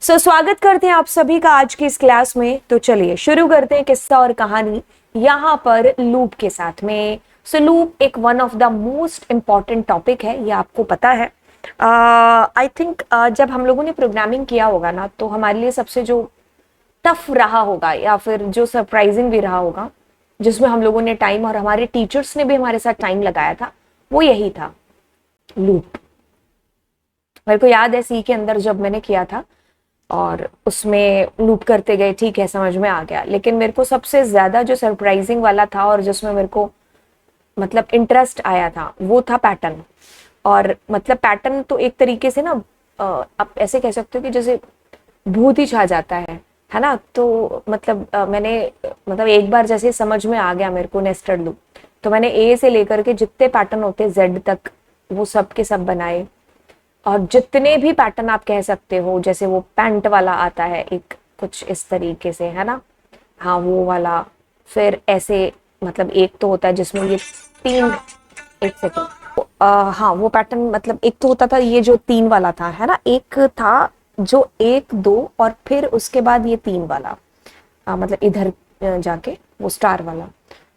स्वागत करते हैं आप सभी का आज की इस क्लास में। तो चलिए शुरू करते हैं किस्सा और कहानी यहाँ पर लूप के साथ में। लूप एक one of the most important topic है, ये आपको पता है। आई थिंक जब हम लोगों ने प्रोग्रामिंग किया होगा ना, तो हमारे लिए सबसे जो टफ रहा होगा या फिर जो सरप्राइजिंग भी रहा होगा, जिसमें हम लोगों ने टाइम और हमारे टीचर्स ने भी हमारे साथ टाइम लगाया था, वो यही था, लूप। मेरे को याद है सी के अंदर जब मैंने किया था और उसमें लूप करते गए, ठीक है समझ में आ गया। लेकिन मेरे को सबसे ज्यादा जो सरप्राइजिंग वाला था और जिसमें मेरे को मतलब इंटरेस्ट आया था वो था पैटर्न। और मतलब पैटर्न तो एक तरीके से ना आप ऐसे कह सकते हो कि जैसे भूत ही छा जाता है ना। तो मतलब मैंने मतलब एक बार जैसे समझ में आ गया मेरे को नेस्टेड लूप, तो मैंने ए से लेकर के जितने पैटर्न होते जेड तक वो सब के सब बनाए। और जितने भी पैटर्न आप कह सकते हो, जैसे वो पैंट वाला आता है एक कुछ इस तरीके से, है ना, हाँ वो वाला। फिर ऐसे मतलब एक तो होता है जिसमें ये तीन, एक सेकेंड, हाँ वो पैटर्न मतलब एक तो होता था ये जो तीन वाला था, है ना, एक था जो एक दो और फिर उसके बाद ये तीन वाला, मतलब इधर जाके वो स्टार वाला।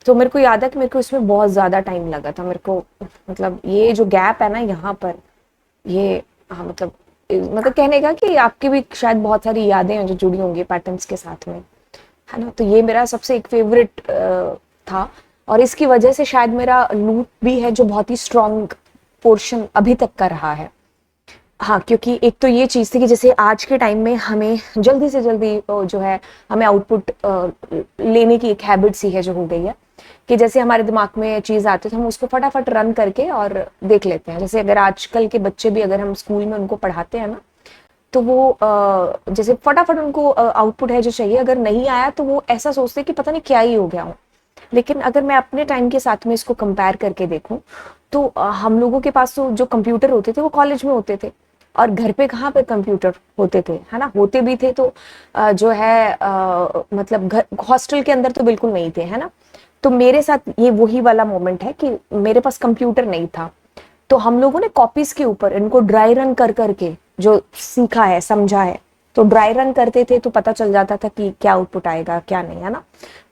तो मेरे को याद है कि मेरे को इसमें बहुत ज्यादा टाइम लगा था। मेरे को मतलब ये जो गैप है ना यहाँ पर, ये हाँ मतलब कहने का कि आपकी भी शायद बहुत सारी यादें हैं जो जुड़ी होंगी पैटर्न्स के साथ में, है ना। तो ये मेरा सबसे एक फेवरेट था और इसकी वजह से शायद मेरा लूप भी है जो बहुत ही स्ट्रॉन्ग पोर्शन अभी तक का रहा है। हाँ, क्योंकि एक तो ये चीज थी कि जैसे आज के टाइम में हमें जल्दी से जल्दी जो है हमें आउटपुट लेने की एक हैबिट सी है जो हो गई है, कि जैसे हमारे दिमाग में चीज आती है तो हम उसको फटाफट रन करके और देख लेते हैं। जैसे अगर आजकल के बच्चे भी अगर हम स्कूल में उनको पढ़ाते हैं ना, तो वो जैसे फटाफट उनको आउटपुट है जो चाहिए, अगर नहीं आया तो वो ऐसा सोचते हैं कि पता नहीं क्या ही हो गया हो। लेकिन अगर मैं अपने टाइम के साथ में इसको कंपेयर करके देखूं, तो हम लोगों के पास तो जो कंप्यूटर होते थे वो कॉलेज में होते थे, और घर पे कहाँ पे कंप्यूटर होते थे, है ना। होते भी थे तो जो है मतलब घर हॉस्टल के अंदर तो बिल्कुल नहीं थे, है ना। तो मेरे साथ ये वही वाला मोमेंट है कि मेरे पास कंप्यूटर नहीं था, तो हम लोगों ने कॉपीज के ऊपर इनको ड्राई रन कर करके जो सीखा है समझा है, तो ड्राई रन करते थे तो पता चल जाता था कि क्या आउटपुट आएगा क्या नहीं, है ना।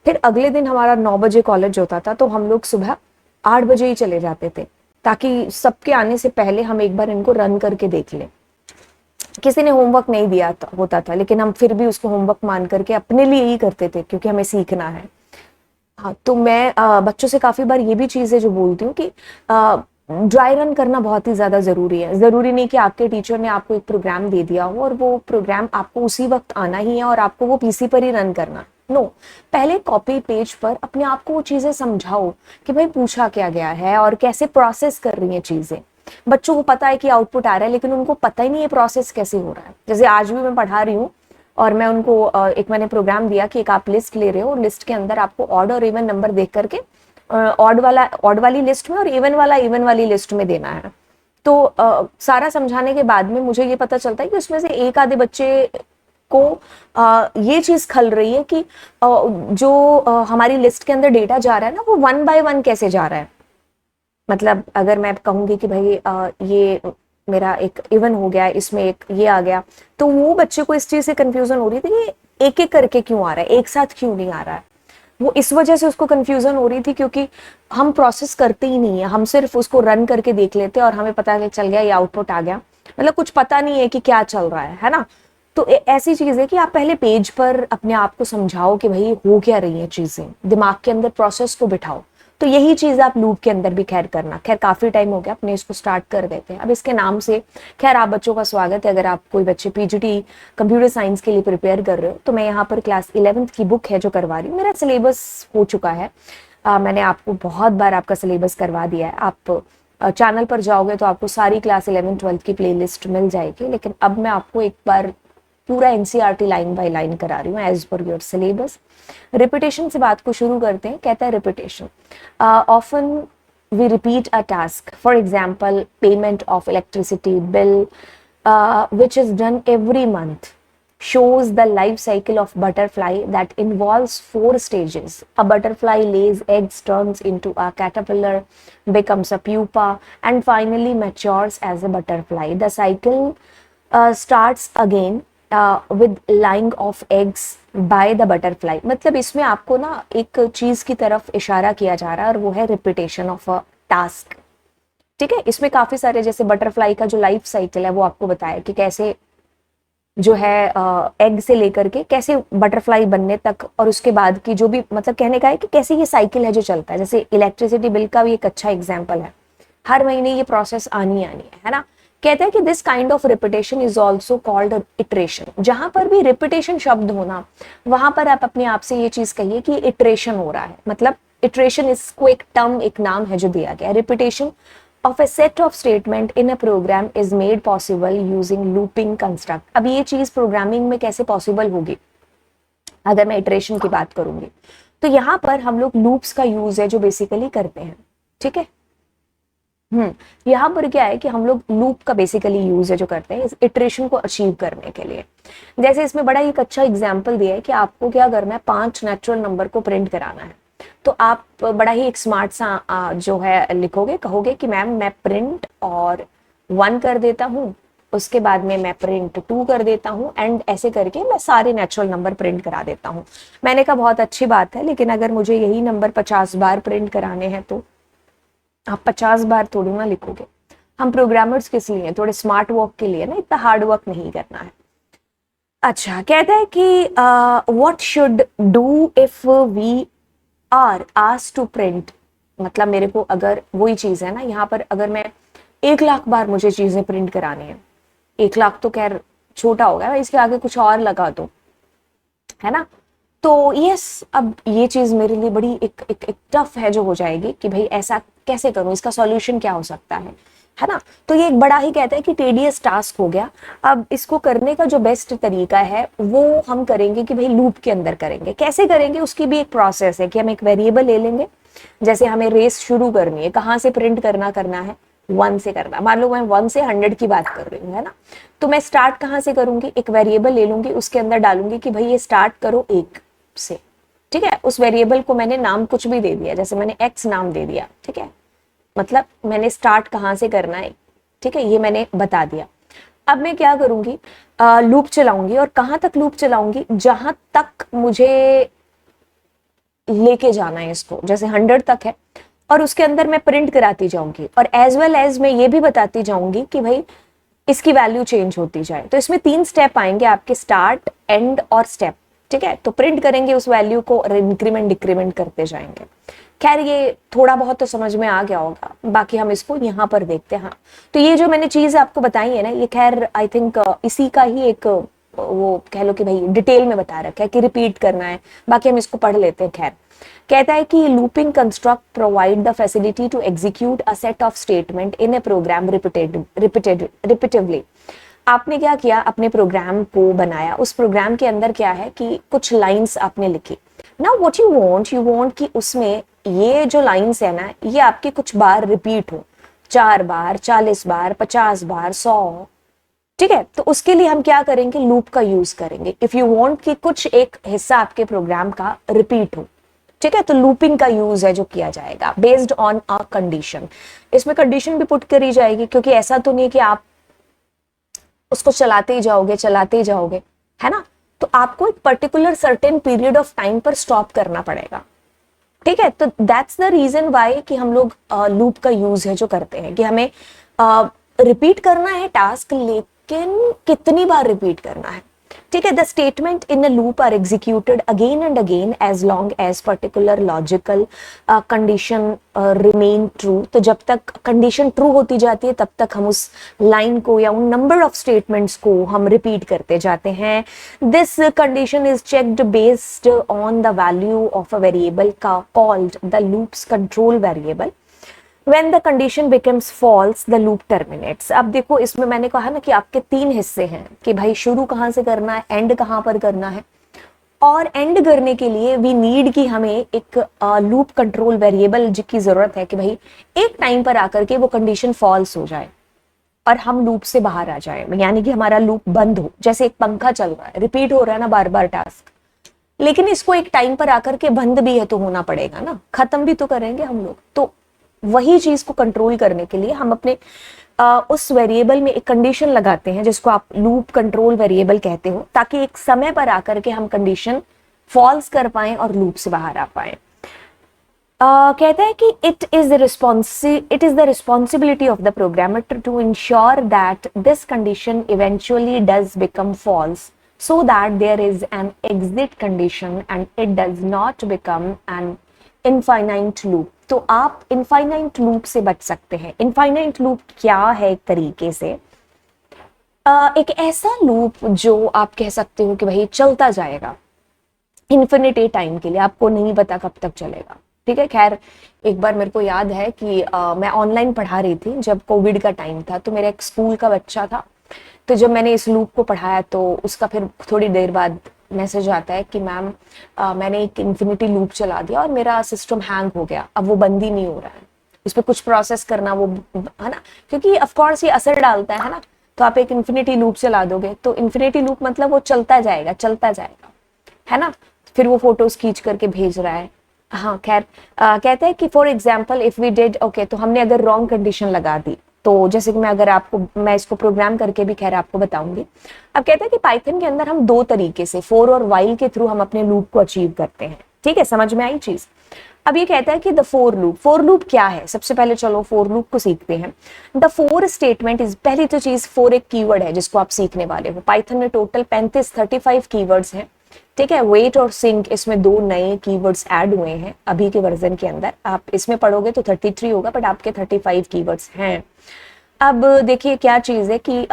फिर अगले दिन हमारा 9 बजे कॉलेज होता था, तो हम लोग सुबह 8 बजे ही चले जाते थे, ताकि सबके आने से पहले हम एक बार इनको रन करके देख लें। किसी ने होमवर्क नहीं दिया होता था, लेकिन हम फिर भी उसको होमवर्क मान करके अपने लिए ही करते थे क्योंकि हमें सीखना है। हाँ, तो मैं बच्चों से काफी बार ये भी चीज है जो बोलती हूँ कि ड्राई रन करना बहुत ही ज्यादा जरूरी है। जरूरी नहीं कि आपके टीचर ने आपको एक प्रोग्राम दे दिया हो और वो प्रोग्राम आपको उसी वक्त आना ही है और आपको वो पीसी पर ही रन करना। नो, पहले कॉपी पेज पर अपने आप को वो चीजें समझाओ कि भाई पूछा क्या गया है और कैसे प्रोसेस कर रही है चीजें। बच्चों को पता है कि आउटपुट आ रहा है, लेकिन उनको पता ही नहीं है प्रोसेस कैसे हो रहा है। जैसे आज भी मैं पढ़ा रही हूँ और मैं उनको एक मैंने प्रोग्राम दिया कि एक आप लिस्ट ले रहे हो और लिस्ट के अंदर आपको ऑड और इवन नंबर देख करके ऑड वाली लिस्ट में और इवन वाला इवन वाली लिस्ट में देना है। तो सारा समझाने के बाद में मुझे ये पता चलता है कि उसमें से एक आधे बच्चे को ये चीज खल रही है कि जो हमारी लिस्ट के अंदर डेटा जा रहा है ना, वो 1 बाय 1 कैसे जा रहा है। मतलब अगर मैं कहूंगी कि भाई ये मेरा एक इवन हो गया, इसमें एक ये आ गया, तो वो बच्चे को इस चीज से कंफ्यूजन हो रही थी कि एक एक करके क्यों आ रहा है, एक साथ क्यों नहीं आ रहा है। वो इस वजह से उसको कंफ्यूजन हो रही थी क्योंकि हम प्रोसेस करते ही नहीं है, हम सिर्फ उसको रन करके देख लेते और हमें पता चल गया ये आउटपुट आ गया, मतलब कुछ पता नहीं है कि क्या चल रहा है ना। तो ऐसी चीज है कि आप पहले पेज पर अपने आप को समझाओ कि भाई हो क्या रही है चीजें, दिमाग के अंदर प्रोसेस को बिठाओ। तो यही चीज आप लूप के अंदर भी खैर करना। खैर काफी टाइम हो गया, अपने इसको स्टार्ट कर देते हैं अब इसके नाम से। खैर आप बच्चों का स्वागत है, अगर आप कोई बच्चे पीजीटी कंप्यूटर साइंस के लिए प्रिपेयर कर रहे हो, तो मैं यहाँ पर क्लास 11th की बुक है जो करवा रही हूँ। मेरा सिलेबस हो चुका है, मैंने आपको बहुत बार आपका सिलेबस करवा दिया है। आप चैनल पर जाओगे तो आपको सारी क्लास 11th 12th की प्ले मिल जाएगी, लेकिन अब मैं आपको एक बार पूरा एनसीईआरटी लाइन बाय लाइन करा रही हूँ as per your syllabus. Repetition से बात को शुरू करते हैं। कहता है repetition, often we repeat a task, for example payment of electricity bill which is done every month, shows the life cycle of butterfly that involves 4 stages. A butterfly lays eggs, turns into a caterpillar, becomes a pupa, and finally matures as a butterfly. The cycle starts again with lying of eggs by the butterfly, मतलब इसमें आपको ना एक चीज की तरफ इशारा किया जा रहा है और वो है रिपीटेशन ऑफ अ टास्क। ठीक है, इसमें काफी सारे जैसे बटरफ्लाई का जो लाइफ साइकिल है वो आपको बताया कि कैसे जो है एग से लेकर के कैसे बटरफ्लाई बनने तक, और उसके बाद की जो भी मतलब कहने का है कि कैसे ये साइकिल है जो चलता है। जैसे इलेक्ट्रिसिटी बिल का भी एक अच्छा एग्जाम्पल है, हर महीने ये प्रोसेस आनी आनी है ना। कहते हैं कि this kind of repetition is also called iteration. जहां पर भी रिपीटेशन शब्द होना, वहां पर आप अपने आप से ये चीज कहिए कि इटरेशन हो रहा है। मतलब इटरेशन इसको एक टर्म, एक नाम है जो दिया गया है। Repetition of a set of statement in a program is made possible using looping construct। अब ये चीज प्रोग्रामिंग में कैसे पॉसिबल होगी, अगर मैं इटरेशन की बात करूंगी तो यहाँ पर हम लोग लूप्स का यूज है जो बेसिकली करते हैं। ठीक है, यहाँ पर क्या है कि हम लोग लूप का बेसिकली यूज है जो करते हैं इस इटरेशन को अचीव करने के लिए। जैसे इसमें बड़ा एक अच्छा एग्जाम्पल दिया है कि आपको क्या करना है, 5 नेचुरल नंबर को प्रिंट कराना है। तो आप बड़ा ही एक स्मार्ट सा जो है लिखोगे, कहोगे कि मैम मैं प्रिंट और 1 कर देता हूँ, उसके बाद में मैं प्रिंट 2 कर देता हूँ, एंड ऐसे करके मैं सारे नेचुरल नंबर प्रिंट करा देता हूँ। मैंने कहा बहुत अच्छी बात है, लेकिन अगर मुझे यही नंबर 50 बार प्रिंट कराने हैं तो आप 50 बार थोड़ी ना लिखोगे। हम प्रोग्रामर्स किस लिए, थोड़े स्मार्ट वर्क के लिए ना, इतना हार्ड वर्क नहीं करना है। अच्छा, कहते हैं कि what should do if we are asked to print. मतलब मेरे को अगर वही चीज है ना, यहाँ पर अगर मैं 1 लाख बार मुझे चीजें प्रिंट करानी है, 1 लाख तो खैर छोटा होगा, मैं इसके आगे कुछ और लगा दूं, है ना। तो यस, अब ये चीज मेरे लिए बड़ी एक टफ है जो हो जाएगी कि भाई ऐसा कैसे करूं, इसका सॉल्यूशन क्या हो सकता है ना। तो ये एक बड़ा ही कहता है कि टेडियस टास्क हो गया। अब इसको करने का जो बेस्ट तरीका है वो हम करेंगे कि भाई लूप के अंदर करेंगे। कैसे करेंगे, उसकी भी एक प्रोसेस है कि हम एक वेरिएबल ले लेंगे। जैसे हमें रेस शुरू करनी है, कहाँ से प्रिंट करना है, 1 से करना। मान लो मैं 1 से 100 की बात कर रही हूँ, है ना। तो मैं स्टार्ट कहाँ से करूंगी, एक वेरिएबल ले लूंगी, उसके अंदर डालूंगी कि भाई ये स्टार्ट करो 1 से। ठीक है, उस वेरिएबल को मैंने नाम कुछ भी दे दिया, जैसे मैंने x नाम दे दिया। ठीक है, मतलब मैंने स्टार्ट कहाँ से करना है, ठीक है, ये मैंने बता दिया। अब मैं क्या करूंगी, लूप चलाऊंगी, और कहां तक लूप चलाऊंगी, जहां तक मुझे लेके जाना है इसको। जैसे 100 तक है, और उसके अंदर मैं प्रिंट कराती जाऊंगी, और एज वेल एज मैं ये भी बताती जाऊंगी कि भाई इसकी वैल्यू चेंज होती जाए। तो इसमें 3 स्टेप आएंगे आपके, स्टार्ट, एंड और स्टेप। ठीक है, तो प्रिंट करेंगे उस वैल्यू को और इंक्रीमेंट डिक्रीमेंट करते जाएंगे। खैर ये थोड़ा बहुत तो समझ में आ गया होगा, बाकी हम इसको यहाँ पर देखते हैं। हाँ, तो ये जो मैंने चीज आपको बताई है ना, ये खैर आई थिंक इसी का ही एक वो कह लो कि भाई डिटेल में बता रखा है कि रिपीट करना है, बाकी हम इसको पढ़ लेते हैं। खैर कहता है कि looping construct provide the facility to execute a set of statement in a program repeatedly. आपने क्या किया, अपने प्रोग्राम को बनाया, उस प्रोग्राम के अंदर क्या है कि कुछ लाइंस आपने लिखी। नाउ व्हाट यू वांट कि उसमें ये जो लाइंस है ना, ये आपके कुछ बार रिपीट हो, 4 बार, 40 बार, 50 बार, 100। ठीक है, तो उसके लिए हम क्या करेंगे, लूप का यूज करेंगे। इफ यू वांट कि कुछ एक हिस्सा आपके प्रोग्राम का रिपीट हो, ठीक है, तो लूपिंग का यूज है जो किया जाएगा बेस्ड ऑन अ कंडीशन। इसमें कंडीशन भी पुट करी जाएगी, क्योंकि ऐसा तो नहीं कि आप उसको चलाते ही जाओगे, है ना। तो आपको एक particular certain period of time पर स्टॉप करना पड़ेगा। ठीक है, तो दैट्स द रीजन वाई कि हम लोग लूप का यूज है जो करते हैं कि हमें रिपीट करना है टास्क, लेकिन कितनी बार रिपीट करना है। ठीक है, the statement in a loop are executed again and again as long as particular logical condition remain true. तो जब तक कंडीशन ट्रू होती जाती है तब तक हम उस लाइन को या उन नंबर ऑफ स्टेटमेंट्स को हम रिपीट करते जाते हैं। This condition is checked based on the value of a variable called the loops control variable. When the condition becomes false, the loop terminates। अब देखो इसमें मैंने कहा ना कि आपके 3 हिस्से हैं कि भाई शुरू कहाँ से करना है, एंड कहाँ पर करना है। और एंड करने के लिए वी नीड कि हमें एक लूप कंट्रोल वेरिएबल की जरूरत है कि भाई एक टाइम पर आकर के वो कंडीशन फॉल्स हो जाए और हम लूप से बाहर आ जाए, यानी कि हमारा लूप बंद हो। जैसे एक पंखा चल रहा है, रिपीट हो रहा है ना बार बार टास्क, लेकिन इसको एक टाइम पर आकर के बंद भी है तो होना पड़ेगा ना, खत्म भी तो करेंगे हम लोग। तो वही चीज को कंट्रोल करने के लिए हम अपने उस वेरिएबल में एक कंडीशन लगाते हैं जिसको आप लूप कंट्रोल वेरिएबल कहते हो, ताकि एक समय पर आकर के हम कंडीशन फॉल्स कर पाएं और लूप से बाहर आ पाएं। कहता है कि it is the responsibility of the programmer to ensure that this condition eventually does become false so that there is an exit condition and it does not become an infinite loop। तो आप infinite loop से बच सकते हैं। infinite loop क्या है? एक तरीके से एक ऐसा लूप जो आप कह सकते हो कि भाई चलता जाएगा इन्फिनिटी टाइम के लिए, आपको नहीं पता कब तक चलेगा। ठीक है, खैर एक बार मेरे को याद है कि मैं ऑनलाइन पढ़ा रही थी जब कोविड का टाइम था, तो मेरा एक स्कूल का बच्चा था, तो जब मैंने इस लूप को पढ़ाया तो उसका फिर थोड़ी देर बाद मैसेज आता है कि मैम मैंने एक इन्फिनिटी लूप चला दिया और मेरा सिस्टम हैंग हो गया, अब वो बंद ही नहीं हो रहा है, उस पर कुछ प्रोसेस करना वो, है ना, क्योंकि ऑफकोर्स ये असर डालता है ना। तो आप एक इन्फिनिटी लूप चला दोगे तो इन्फिनिटी लूप मतलब वो चलता जाएगा है ना। फिर वो फोटोज खींच करके भेज रहा है। हाँ खैर कहते हैं कि for example if we did okay, तो हमने अगर रॉन्ग कंडीशन लगा दी, तो जैसे कि मैं इसको प्रोग्राम करके भी खैर आपको बताऊंगी। अब कहते हैं कि पाइथन के अंदर हम दो तरीके से फोर और वाइल के थ्रू हम अपने लूप को अचीव करते हैं। ठीक है, समझ में आई चीज। अब ये कहता है कि द फोर लूप क्या है। सबसे पहले चलो फोर लूप को सीखते हैं। द फोर स्टेटमेंट इज, पहली तो चीज फोर एक कीवर्ड है जिसको आप सीखने वाले हो। पाइथन में टोटल 35 कीवर्ड्स हैं। ठीक है, वेट और सिंक, इसमें दो नए कीवर्ड्स ऐड हुए हैं अभी के वर्जन के अंदर। आप इसमें पढ़ोगे तो 33 होगा, बट आपके 35 कीवर्ड्स हैं। अब देखिए क्या चीज है कि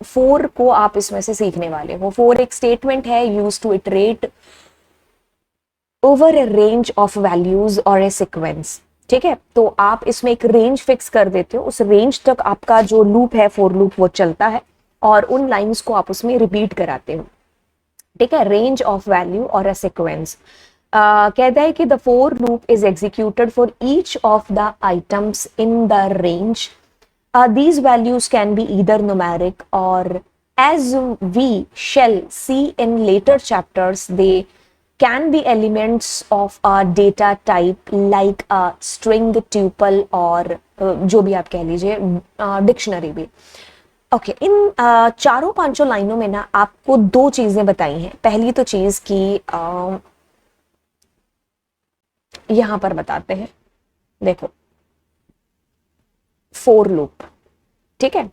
फोर को आप इसमें से सीखने वाले हो। फोर एक स्टेटमेंट है use to iterate over a range of values और ए सीक्वेंस। ठीक है, तो आप इसमें एक रेंज फिक्स कर देते हो, उस रेंज तक आपका जो लूप है फोर लूप वो चलता है और उन लाइंस को आप उसमें रिपीट कराते हो। ठीक है, रेंज ऑफ वैल्यू और अ सीक्वेंस। कहता है कि the for loop is executed for each of the items in the range. These values can be either numeric or, as we shall see in later chapters, they can be elements of a data type like a string, tuple और जो भी आप कह लीजिए dictionary भी। Okay, इन चारों पांचों लाइनों में ना आपको दो चीजें बताई हैं। पहली तो चीज की यहां पर बताते हैं, देखो फोर लूप। ठीक है,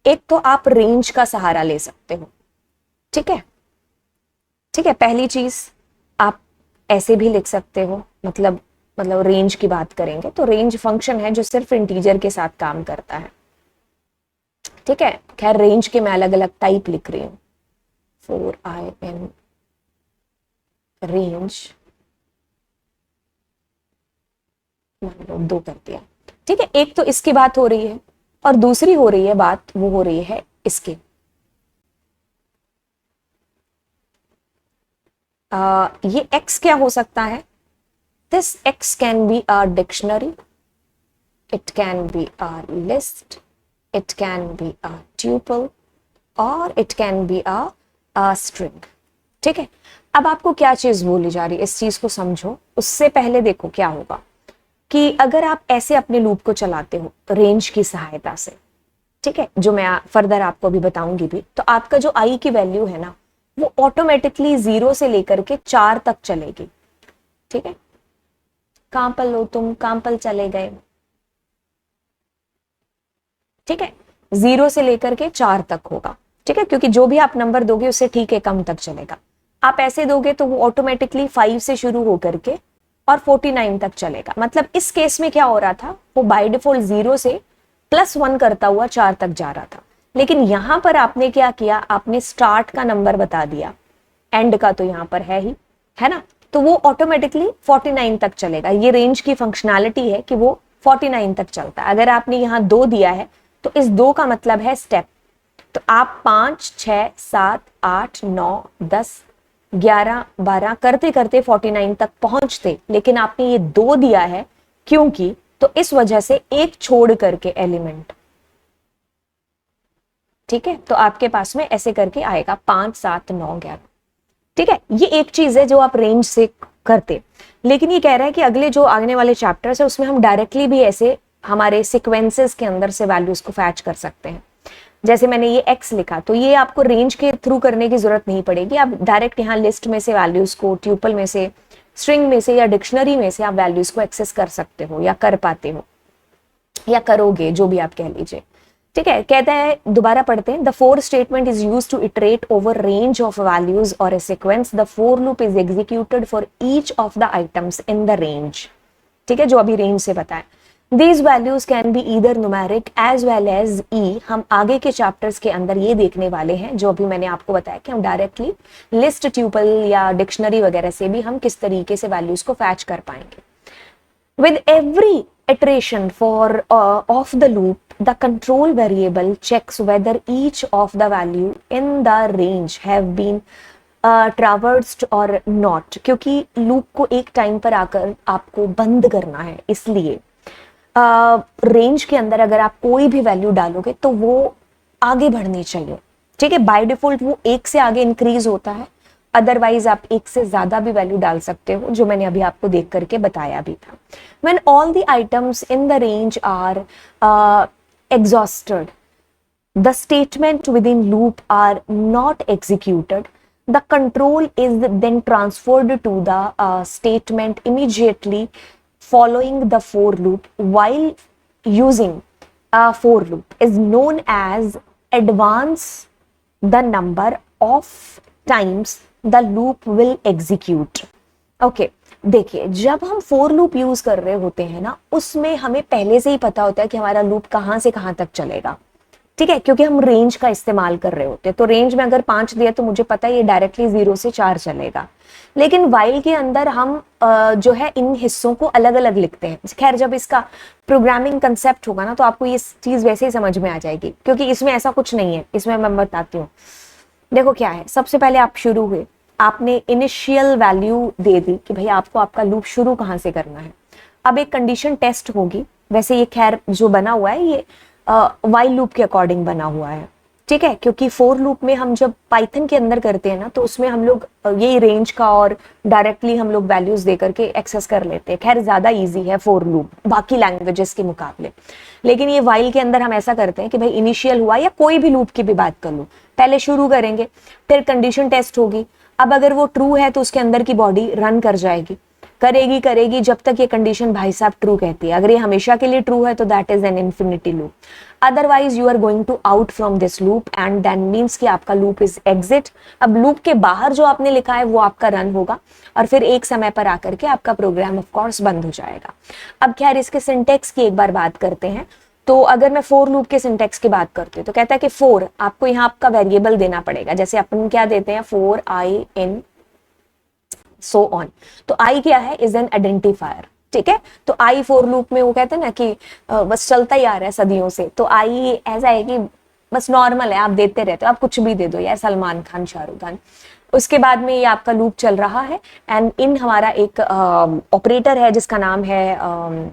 एक तो आप रेंज का सहारा ले सकते हो। ठीक है, पहली चीज आप ऐसे भी लिख सकते हो, मतलब रेंज की बात करेंगे तो रेंज फंक्शन है जो सिर्फ इंटीजर के साथ काम करता है। ठीक है, खैर रेंज के मैं अलग अलग टाइप लिख रही हूं। 4in रेंज मान लो 2 कर दिया। ठीक है, एक तो इसकी बात हो रही है और दूसरी हो रही है बात, वो हो रही है इसके। ये x क्या हो सकता है? This x can be a dictionary, it can be a list, it can be a tuple और it can be a string. ठीक है, अब आपको क्या चीज बोली जा रही है, इस चीज को समझो। उससे पहले देखो क्या होगा कि अगर आप ऐसे अपने लूप को चलाते हो रेंज की सहायता से, ठीक है, जो मैं फर्दर आपको भी बताऊंगी भी, तो आपका जो आई की वैल्यू है ना वो ऑटोमेटिकली 0 से लेकर के 4 तक चलेगी। ठीक है, कहां पर लो तुम, कहां पर चले गए? ठीक है, 0 से लेकर के 4 तक होगा। ठीक है, क्योंकि जो भी आप नंबर दोगे उससे ठीक है कम तक चलेगा। आप ऐसे दोगे तो वो ऑटोमेटिकली 5 से शुरू होकर के और 49 तक चलेगा। मतलब इस केस में क्या हो रहा था, वो बाय डिफॉल्ट 0 से +1 करता हुआ 4 तक जा रहा था। लेकिन यहां पर आपने क्या किया, आपने स्टार्ट का नंबर बता दिया, एंड का तो यहां पर है ही, है ना, तो वो ऑटोमेटिकली 49 तक चलेगा। ये रेंज की फंक्शनैलिटी है कि वो 49 तक चलता है। अगर आपने यहां 2 दिया है तो इस 2 का मतलब है स्टेप। तो आप 5, 6, 7, 8, 9, 10, 11, 12 करते करते 49 तक पहुंचते, लेकिन आपने ये 2 दिया है क्योंकि, तो इस वजह से एक छोड़ करके एलिमेंट। ठीक है, तो आपके पास में ऐसे करके आएगा 5, 7, 9, 11। ठीक है, ये एक चीज है जो आप रेंज से करते। लेकिन ये कह रहा है कि अगले जो आने वाले चैप्टर्स है उसमें हम डायरेक्टली भी ऐसे हमारे सीक्वेंसेस के अंदर से वैल्यूज को फैच कर सकते हैं। जैसे मैंने ये x लिखा, तो ये आपको रेंज के थ्रू करने की जरूरत नहीं पड़ेगी, आप डायरेक्ट यहाँ लिस्ट में से वैल्यूज को, ट्यूपल में से, स्ट्रिंग में से या डिक्शनरी में से आप वैल्यूज को एक्सेस कर सकते हो या कर पाते हो या करोगे, जो भी आप कह लीजिए। ठीक है, कहता है, दोबारा पढ़ते हैं, the for statement is used to iterate over range of values और a sequence. The for loop is executed for each of the items in the range. ठीक है, जो अभी रेंज से बताएं। These values can be either numeric as well as e। हम आगे के चैप्टर्स के अंदर ये देखने वाले हैं, जो अभी मैंने आपको बताया कि हम डायरेक्टली लिस्ट, ट्यूपल या डिक्शनरी वगैरह से भी हम किस तरीके से वैल्यूज को फैच कर पाएंगे। With every iteration of the loop, the control variable checks whether each of the value in the range have been traversed or not। क्योंकि लूप को एक टाइम पर आकर आपको बंद करना है, इसलिए रेंज के अंदर अगर आप कोई भी वैल्यू डालोगे तो वो आगे बढ़नी चाहिए। ठीक है, बाय डिफॉल्ट वो एक से आगे इंक्रीज होता है, अदरवाइज आप एक से ज्यादा भी वैल्यू डाल सकते हो, जो मैंने अभी आपको देख करके बताया भी था। When all the items in the range are exhausted, the statement within loop are not executed, the control is then transferred to the statement immediately following the for loop while using a for loop is known as advance the number of times the loop will execute। Okay, देखिए, जब हम for loop use कर रहे होते हैं ना, उसमें हमें पहले से ही पता होता है कि हमारा लूप कहां से कहां तक चलेगा। ठीक है, क्योंकि हम रेंज का इस्तेमाल कर रहे होते हैं, तो रेंज में अगर 5 दिया तो मुझे पता है ये डायरेक्टली 0 से 4 चलेगा। लेकिन वाइल के अंदर हम जो है इन हिस्सों को अलग अलग लिखते हैं। खैर, जब इसका प्रोग्रामिंग कंसेप्ट होगा ना, तो आपको ये चीज वैसे ही समझ में आ जाएगी, क्योंकि इसमें ऐसा कुछ नहीं है। इसमें मैं बताती हूँ, देखो क्या है। सबसे पहले आप शुरू हुए, आपने इनिशियल वैल्यू दे दी कि भाई आपको आपका लूप शुरू कहां से करना है। अब एक कंडीशन टेस्ट होगी। वैसे ये खैर जो बना हुआ है ये वाइल लूप के अकॉर्डिंग बना हुआ है। ठीक है, क्योंकि फोर लूप में हम जब पाइथन के अंदर करते हैं ना, तो उसमें हम लोग यही रेंज का और डायरेक्टली हम लोग वैल्यूज दे करके एक्सेस कर लेते हैं। खैर, ज्यादा इजी है फोर लूप बाकी लैंग्वेजेस के मुकाबले। लेकिन ये वाइल के अंदर हम ऐसा करते हैं कि भाई इनिशियल हुआ, या कोई भी लूप की भी बात कर लो, पहले शुरू करेंगे, फिर कंडीशन टेस्ट होगी। अब अगर वो ट्रू है तो उसके अंदर की बॉडी रन कर जाएगी, करेगी जब तक ये कंडीशन भाई साहब ट्रू कहती है। अगर ये हमेशा के लिए ट्रू है तो that is an infinity loop. Otherwise you are going to out from this loop and that means कि आपका लूप इज एग्जिट। अब लूप के बाहर जो आपने लिखा है वो आपका रन होगा, और फिर एक समय पर आकर के आपका प्रोग्राम ऑफ कोर्स बंद हो जाएगा। अब खैर, इसके सिंटेक्स की एक बार बात करते हैं। तो अगर मैं फोर लूप के सिंटेक्स की बात करती हूँ, तो कहता है कि फोर आपको यहाँ आपका वेरिएबल देना पड़ेगा। जैसे अपन क्या देते हैं, 4 i in so on। तो i क्या है, इज एन आइडेंटिफायर। ठीक है, तो आई फोर लूप में वो कहते हैं ना कि बस चलता ही आ रहा है सदियों से। तो आई ऐसा है कि बस नॉर्मल है, आप देते रहते हो, आप कुछ भी दे दो यार, सलमान खान, शाहरुख खान। उसके बाद में ये आपका लूप चल रहा है, एंड इन हमारा एक ऑपरेटर है जिसका नाम है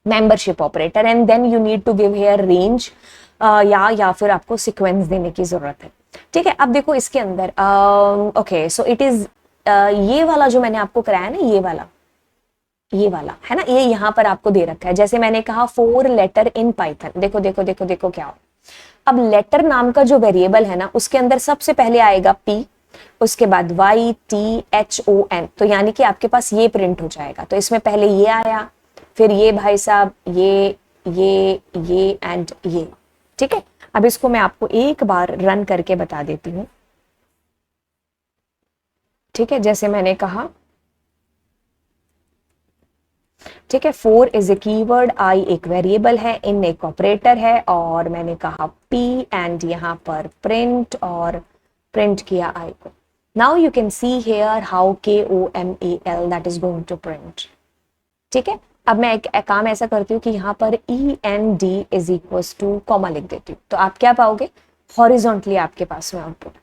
membership operator, and then you need to give here range या फिर आपको सीक्वेंस देने की जरूरत है। ठीक है, अब देखो इसके अंदर ओके, सो इट इज ये वाला जो मैंने आपको कराया ना, ये वाला है ना, ये यहाँ पर आपको दे रखा है। जैसे मैंने कहा 4 लेटर इन पाइथन, देखो देखो देखो देखो क्या हो। अब लेटर नाम का जो वेरिएबल है ना, उसके अंदर सबसे पहले आएगा p, उसके बाद YTHON, तो यानी कि आपके पास ये प्रिंट हो जाएगा। तो इसमें पहले ये आया, फिर ये भाई साहब, ये एंड ये। ठीक है, अब इसको मैं आपको एक बार रन करके बता देती हूँ। ठीक है, जैसे मैंने कहा, ठीक है, 4 इज ए कीवर्ड, i एक वेरिएबल है, इन एक ऑपरेटर है, और मैंने कहा p एंड यहाँ पर प्रिंट, और प्रिंट किया i को। Now you can see here how KOMAL that is going to print. ठीक है, अब मैं एक काम ऐसा करती हूँ कि यहाँ पर END is equal two comma लिख देती हूँ, तो आप क्या पाओगे, हॉरिजॉन्टली आपके पास में आउटपुट।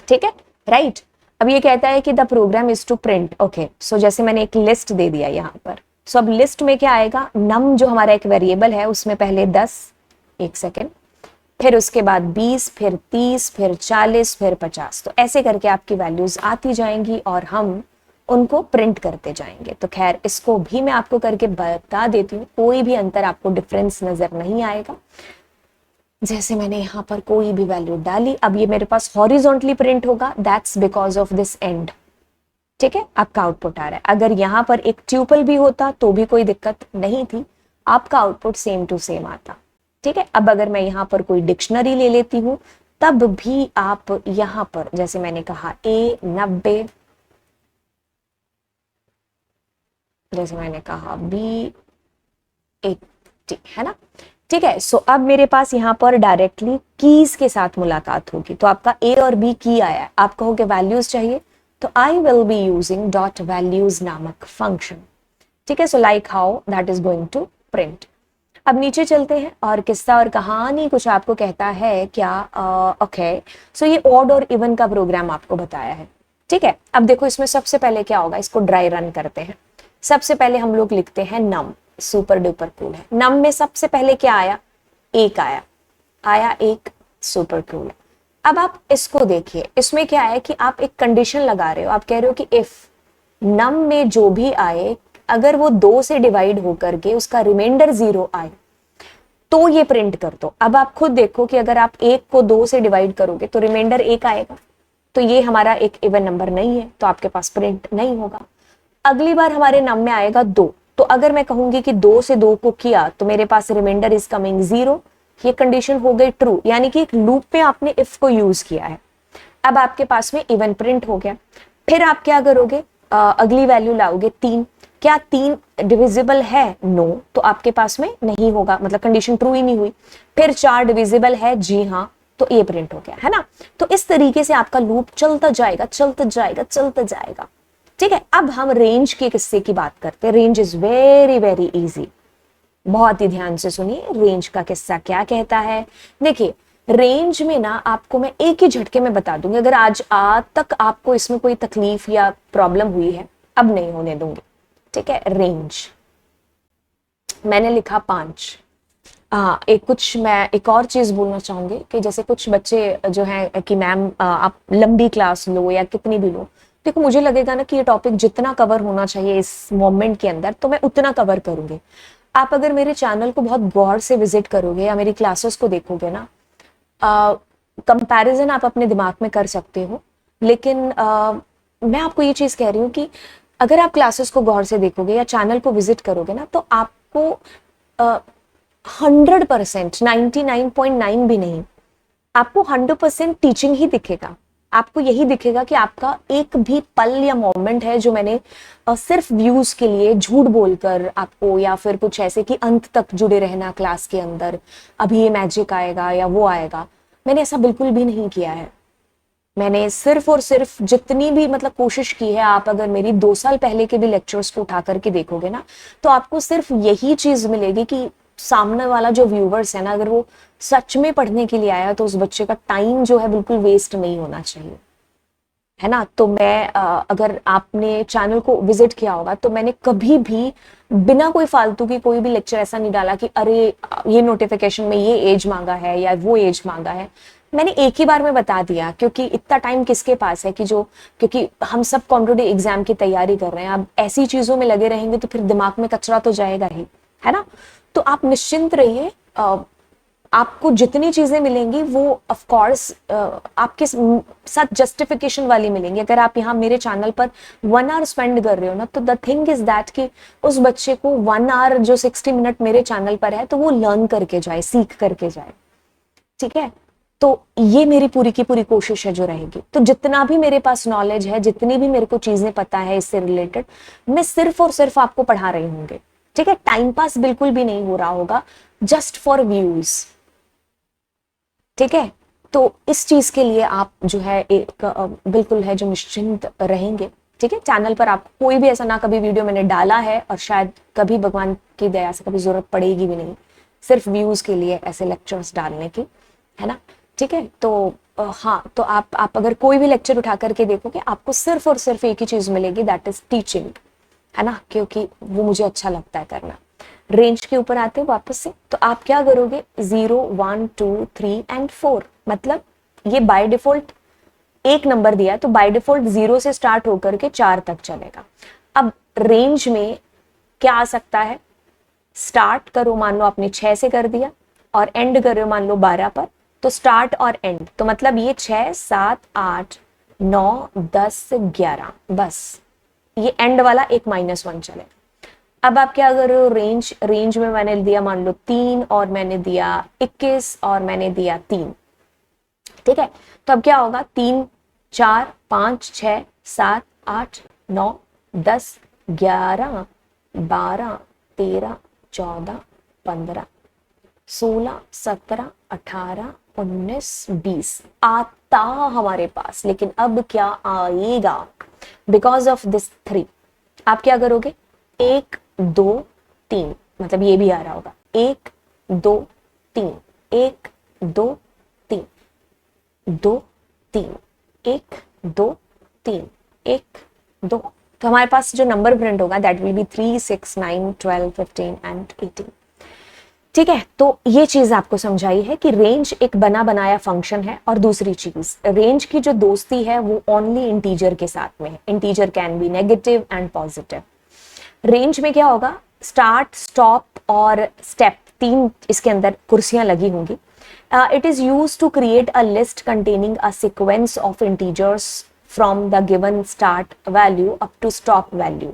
ठीक है, राइट। अब ये कहता है कि the program is to print. Okay, so जैसे मैंने एक लिस्ट दे दिया यहाँ पर, सो अब लिस्ट में क्या आएगा, नम जो हमारा एक वेरिएबल है, उसमें पहले 10, एक सेकेंड, फिर उसके बाद 20, फिर 30, फिर 40, फिर 50। तो ऐसे करके आपकी वैल्यूज आती जाएंगी और हम उनको प्रिंट करते जाएंगे। तो खैर इसको भी मैं आपको करके बता देती हूँ, कोई भी अंतर आपको डिफरेंस नजर नहीं आएगा। जैसे मैंने यहाँ पर कोई भी वैल्यू डाली, अब ये मेरे पास हॉरिजॉन्टली प्रिंट होगा, that's because of this and. ठीक है, आपका आउटपुट आ रहा है। अगर यहाँ पर एक ट्यूपल भी होता तो भी कोई दिक्कत नहीं थी, आपका आउटपुट सेम टू सेम आता। ठीक है, अब अगर मैं यहाँ पर कोई डिक्शनरी ले लेती हूँ तब भी आप यहाँ पर जैसे मैंने कहा A90, जैसे मैंने कहा B80, है ना। ठीक है, सो अब मेरे पास यहाँ पर डायरेक्टली कीज के साथ मुलाकात होगी। तो आपका A और B की आया है, आप कहोगे वैल्यूज चाहिए, तो I will be using dot values नामक फंक्शन। ठीक है, so like how that is going to print. अब नीचे चलते हैं और किस्सा और कहानी कुछ आपको कहता है क्या। ओके, सो ये ऑड और इवन का प्रोग्राम आपको बताया है। ठीक है, अब देखो इसमें सबसे पहले क्या होगा, इसको ड्राई रन करते हैं। सबसे पहले हम लोग लिखते हैं नम, सुपर डुपर कूल है। नम में सबसे पहले क्या आया, एक आया एक, सुपर कूल है। अब आप इसको देखिए, इसमें क्या है कि आप एक कंडीशन लगा रहे हो, आप कह रहे हो कि इफ नम में जो भी आए अगर वो 2 से डिवाइड होकर के उसका रिमाइंडर 0 आए तो ये प्रिंट कर दो। अब आप खुद देखो कि अगर आप 1 को 2 से डिवाइड करोगे तो रिमाइंडर 1 आएगा, तो ये हमारा एक इवन नंबर नहीं है, तो आपके पास प्रिंट नहीं होगा। अगली बार हमारे नम में आएगा 2, तो अगर मैं कहूंगी कि 2 से 2 को किया तो मेरे पास रिमाइंडर इज कमिंग 0, ये कंडीशन हो गई ट्रू, यानी कि एक लूप में आपने इफ को यूज किया है। अब आपके पास में इवन प्रिंट हो गया। फिर आप क्या करोगे, अगली वैल्यू लाओगे 3, क्या 3 डिविजिबल है, नो, तो आपके पास में नहीं होगा, मतलब कंडीशन ट्रू ही नहीं हुई। फिर 4 डिविजिबल है, जी हाँ, तो ये प्रिंट हो गया, है ना। तो इस तरीके से आपका लूप चलता जाएगा चलता जाएगा चलता जाएगा। ठीक है, अब हम रेंज के किस्से की बात करते हैं। Range is very very easy, बहुत ही ध्यान से सुनिए रेंज का किस्सा क्या कहता है। देखिए रेंज में ना आपको मैं एक ही झटके में बता दूंगी, अगर आज तक आपको इसमें कोई तकलीफ या प्रॉब्लम हुई है अब नहीं होने दूंगी। ठीक है, रेंज मैंने लिखा 5। हाँ, मैं एक और चीज बोलना चाहूंगी कि जैसे कुछ बच्चे जो हैं कि मैम आप लंबी क्लास लो या कितनी भी लो, देखो मुझे लगेगा ना कि ये टॉपिक जितना कवर होना चाहिए इस मोमेंट के अंदर तो मैं उतना कवर करूंगी। आप अगर मेरे चैनल को बहुत गौर से विजिट करोगे या मेरी क्लासेस को देखोगे ना, कंपैरिजन आप अपने दिमाग में कर सकते हो, लेकिन मैं आपको ये चीज कह रही हूँ कि अगर आप क्लासेस को गौर से देखोगे या चैनल को विजिट करोगे ना तो आपको 100%, 99.9 भी नहीं, आपको 100% टीचिंग ही दिखेगा। आपको यही दिखेगा कि आपका एक भी पल या मोमेंट है जो मैंने सिर्फ व्यूज के लिए झूठ बोलकर आपको, या फिर कुछ ऐसे कि अंत तक जुड़े रहना क्लास के अंदर, अभी ये मैजिक आएगा या वो आएगा, मैंने ऐसा बिल्कुल भी नहीं किया है। मैंने सिर्फ और सिर्फ जितनी भी मतलब कोशिश की है, आप अगर मेरी 2 साल पहले के भी लेक्चर्स को उठा करके देखोगे ना तो आपको सिर्फ यही चीज मिलेगी कि सामने वाला जो व्यूवर्स है ना, अगर वो सच में पढ़ने के लिए आया तो उस बच्चे का टाइम जो है बिल्कुल वेस्ट नहीं होना चाहिए, है ना। तो मैं अगर आपने चैनल को विजिट किया होगा तो मैंने कभी भी बिना कोई फालतू की कोई भी लेक्चर ऐसा नहीं डाला कि अरे ये नोटिफिकेशन में ये एज मांगा है या वो एज मांगा है। मैंने एक ही बार में बता दिया, क्योंकि इतना टाइम किसके पास है कि जो, क्योंकि हम सब कॉम्पिटिटिव एग्जाम की तैयारी कर रहे हैं, अब ऐसी चीजों में लगे रहेंगे तो फिर दिमाग में कचरा तो जाएगा ही, है ना। तो आप निश्चिंत रहिए, आपको जितनी चीजें मिलेंगी वो ऑफ कोर्स आपके साथ जस्टिफिकेशन वाली मिलेंगी। अगर आप यहाँ मेरे चैनल पर 1 आवर स्पेंड कर रहे हो ना, तो द थिंग इज दैट कि उस बच्चे को 1 आवर जो 60 मिनट मेरे चैनल पर है तो वो लर्न करके जाए, सीख करके जाए। ठीक है, तो ये मेरी पूरी की पूरी कोशिश है जो रहेगी। तो जितना भी मेरे पास नॉलेज है, जितनी भी मेरे को चीजें पता है इससे रिलेटेड, मैं सिर्फ और सिर्फ आपको पढ़ा रही होंगे। ठीक है, टाइम पास बिल्कुल भी नहीं हो रहा होगा, जस्ट फॉर व्यूज। ठीक है, तो इस चीज के लिए आप जो है एक बिल्कुल है जो निश्चिंत रहेंगे। ठीक है, चैनल पर आपको कोई भी ऐसा ना कभी वीडियो मैंने डाला है और शायद कभी भगवान की दया से कभी जरूरत पड़ेगी भी नहीं, सिर्फ व्यूज के लिए ऐसे लेक्चर्स डालने की, है ना। ठीक है, तो हाँ, तो आप अगर कोई भी लेक्चर उठा करके देखोगे आपको सिर्फ और सिर्फ एक ही चीज मिलेगी, दैट इज टीचिंग, है ना, क्योंकि वो मुझे अच्छा लगता है करना। रेंज के ऊपर आते हैं वापस से, तो आप क्या करोगे, 0 1 2 3 एंड 4, मतलब ये बाय डिफॉल्ट एक नंबर दिया है तो बाय डिफॉल्ट 0 से स्टार्ट होकर के 4 तक चलेगा। अब रेंज में क्या आ सकता है, स्टार्ट करो मान लो आपने 6 से कर दिया और एंड करो मान लो 12 पर, तो स्टार्ट और एंड तो मतलब ये 6 7 8 9 10 11, बस ये एंड वाला एक -1 चलेगा। अब आप क्या करो, रेंज में मैंने दिया मान लो 3 और मैंने दिया 21 और मैंने दिया 3, ठीक है। तो अब क्या होगा, 3 4 5 6 7 8 9 10 11 12 13 14 15 16 17 18 19 20 आता हमारे पास, लेकिन अब क्या आएगा, बिकॉज ऑफ दिस 3 आप क्या करोगे, 1 2 3, मतलब ये भी आ रहा होगा 1 2 3 1 2 3 2 3 1 2 3 1 2, तो हमारे पास जो नंबर प्रिंट होगा दैट विल बी 3 6 9 12 15 एंड 18, ठीक है। तो ये चीज आपको समझाई है कि रेंज एक बना बनाया फंक्शन है, और दूसरी चीज रेंज की जो दोस्ती है वो ओनली इंटीजर के साथ में है। Integer can be negative and positive. Range में क्या होगा, स्टार्ट स्टॉप और स्टेप, 3 इसके अंदर कुर्सियां लगी होंगी। It is used to create a list containing a sequence of integers from the given start value up to stop value.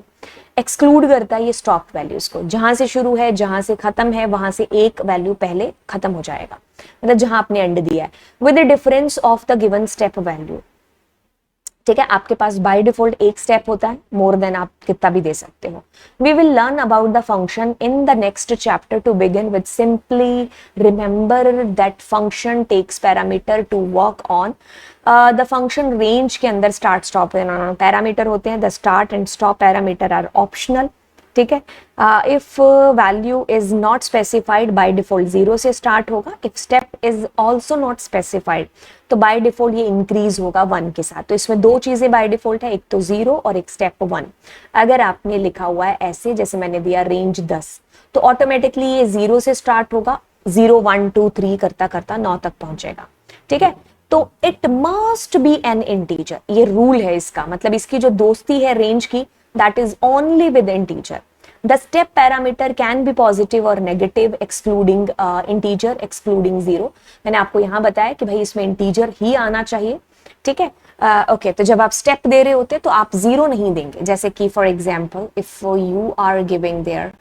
Exclude करता है ये स्टॉप वैल्यूज को, जहां से शुरू है जहां से खत्म है वहां से एक वैल्यू पहले खत्म हो जाएगा, मतलब जहां आपने एंड दिया है, with the difference of the given step value, ठीक है। आपके पास बाय डिफॉल्ट एक स्टेप होता है, मोर देन आप कितना भी दे सकते हो। We will learn about the function in the next chapter. To begin with simply remember that function takes parameter to work on. The function range के अंदर स्टार्ट स्टॉप पैरामीटर होते हैं, the start and stop parameter are optional, ठीक है। If value is not specified by default 0 से start होगा, if step is also not specified तो by default ये इंक्रीज होगा 1 के साथ। तो इसमें 2 चीजें बाय डिफॉल्ट है, एक तो 0 और एक स्टेप 1। अगर आपने लिखा हुआ है ऐसे, जैसे मैंने दिया रेंज 10, तो ऑटोमेटिकली ये 0 से स्टार्ट होगा, 0 1 2 3 करता करता 9 तक पहुंचेगा, ठीक है। तो it must be N integer, ये रूल है इसका, मतलब इसकी जो दोस्ती है रेंज की that is only with integer. The step parameter can be positive or negative excluding integer excluding 0. मैंने आपको यहां बताया कि भाई इसमें integer ही आना चाहिए, ठीक है। ओके, तो जब आप स्टेप दे रहे होते तो आप 0 नहीं देंगे, जैसे कि for example if you are giving their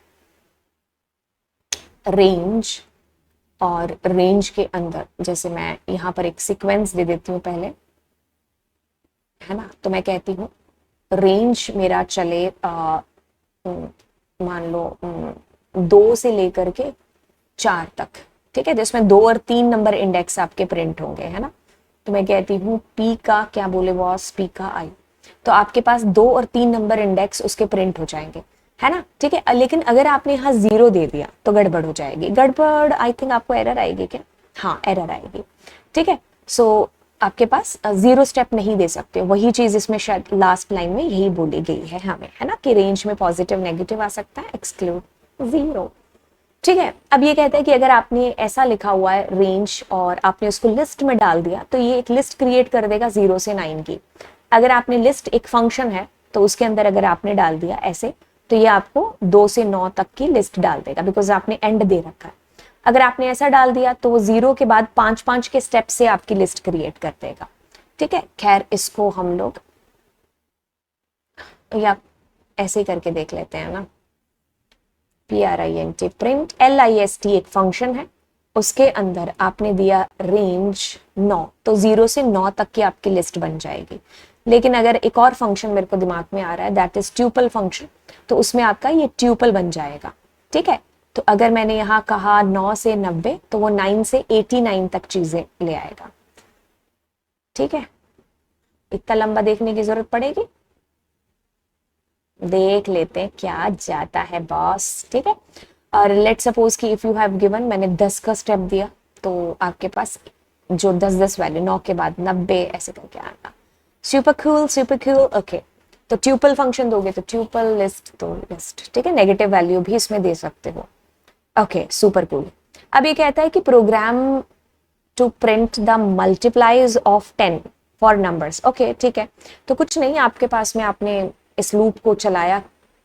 range, और रेंज के अंदर जैसे मैं यहां पर एक सीक्वेंस दे देती हूँ पहले, है ना, तो मैं कहती हूँ रेंज मेरा चले मान लो 2 से लेकर के 4 तक, ठीक है, जिसमें 2 और 3 नंबर इंडेक्स आपके प्रिंट होंगे, है ना। तो मैं कहती हूँ पी का क्या बोले बॉस, पी का आई, तो आपके पास 2 और 3 नंबर इंडेक्स उसके प्रिंट हो जाएंगे, है ना, ठीक है। लेकिन अगर आपने यहाँ 0 दे दिया तो गड़बड़ हो जाएगी, गड़बड़ आई थिंक आपको एरर आएगी क्या, हाँ एरर आएगी, ठीक है। सो आपके पास 0 स्टेप नहीं दे सकते, वही चीज इसमें शायद लास्ट लाइन में यही बोली गई है हमें, है ना, कि रेंज में पॉजिटिव नेगेटिव आ सकता है, एक्सक्लूड 0, ठीक है। अब ये कहता है कि अगर आपने ऐसा लिखा हुआ है रेंज और आपने उसको लिस्ट में डाल दिया तो ये एक लिस्ट क्रिएट कर देगा 0 से 9 की। अगर आपने लिस्ट एक फंक्शन है तो उसके अंदर अगर आपने डाल दिया ऐसे, तो ये आपको 2 से 9 तक की लिस्ट डाल देगा, बिकॉज आपने एंड दे रखा है। अगर आपने ऐसा डाल दिया तो वो 0 के बाद 5 के स्टेप से आपकी लिस्ट क्रिएट कर देगा, ठीक है। खैर इसको हम लोग या ऐसे ही करके देख लेते हैं ना, print प्रिंट list एक फंक्शन है, उसके अंदर आपने दिया रेंज 9, तो 0 से 9 तक की आपकी लिस्ट बन जाएगी। लेकिन अगर एक और फंक्शन मेरे को दिमाग में आ रहा है दैट इज ट्यूपल फंक्शन, तो उसमें आपका ये ट्यूपल बन जाएगा, ठीक है। तो अगर मैंने यहाँ कहा 9 से 90 तो वो 9 से 89 तक चीजें ले आएगा, ठीक है। इतना लंबा देखने की जरूरत पड़ेगी, देख लेते हैं क्या जाता है बॉस, ठीक है। और लेट सपोज कि इफ यू हैव गिवन, मैंने 10 का स्टेप दिया तो आपके पास जो 10 वैल्यू 9 के बाद 90 ऐसे करके आएगा। Super cool, okay. तो ट्यूपल फंक्शन दोगे तो ट्यूपल, लिस्ट तो लिस्ट, ठीक है। नेगेटिव वैल्यू भी इसमें दे सकते हो, ओके सुपर कूल। अब ये कहता है कि program to print the multiplies of 10 for numbers. Okay ठीक है, तो कुछ नहीं, आपके पास में आपने इस लूप को चलाया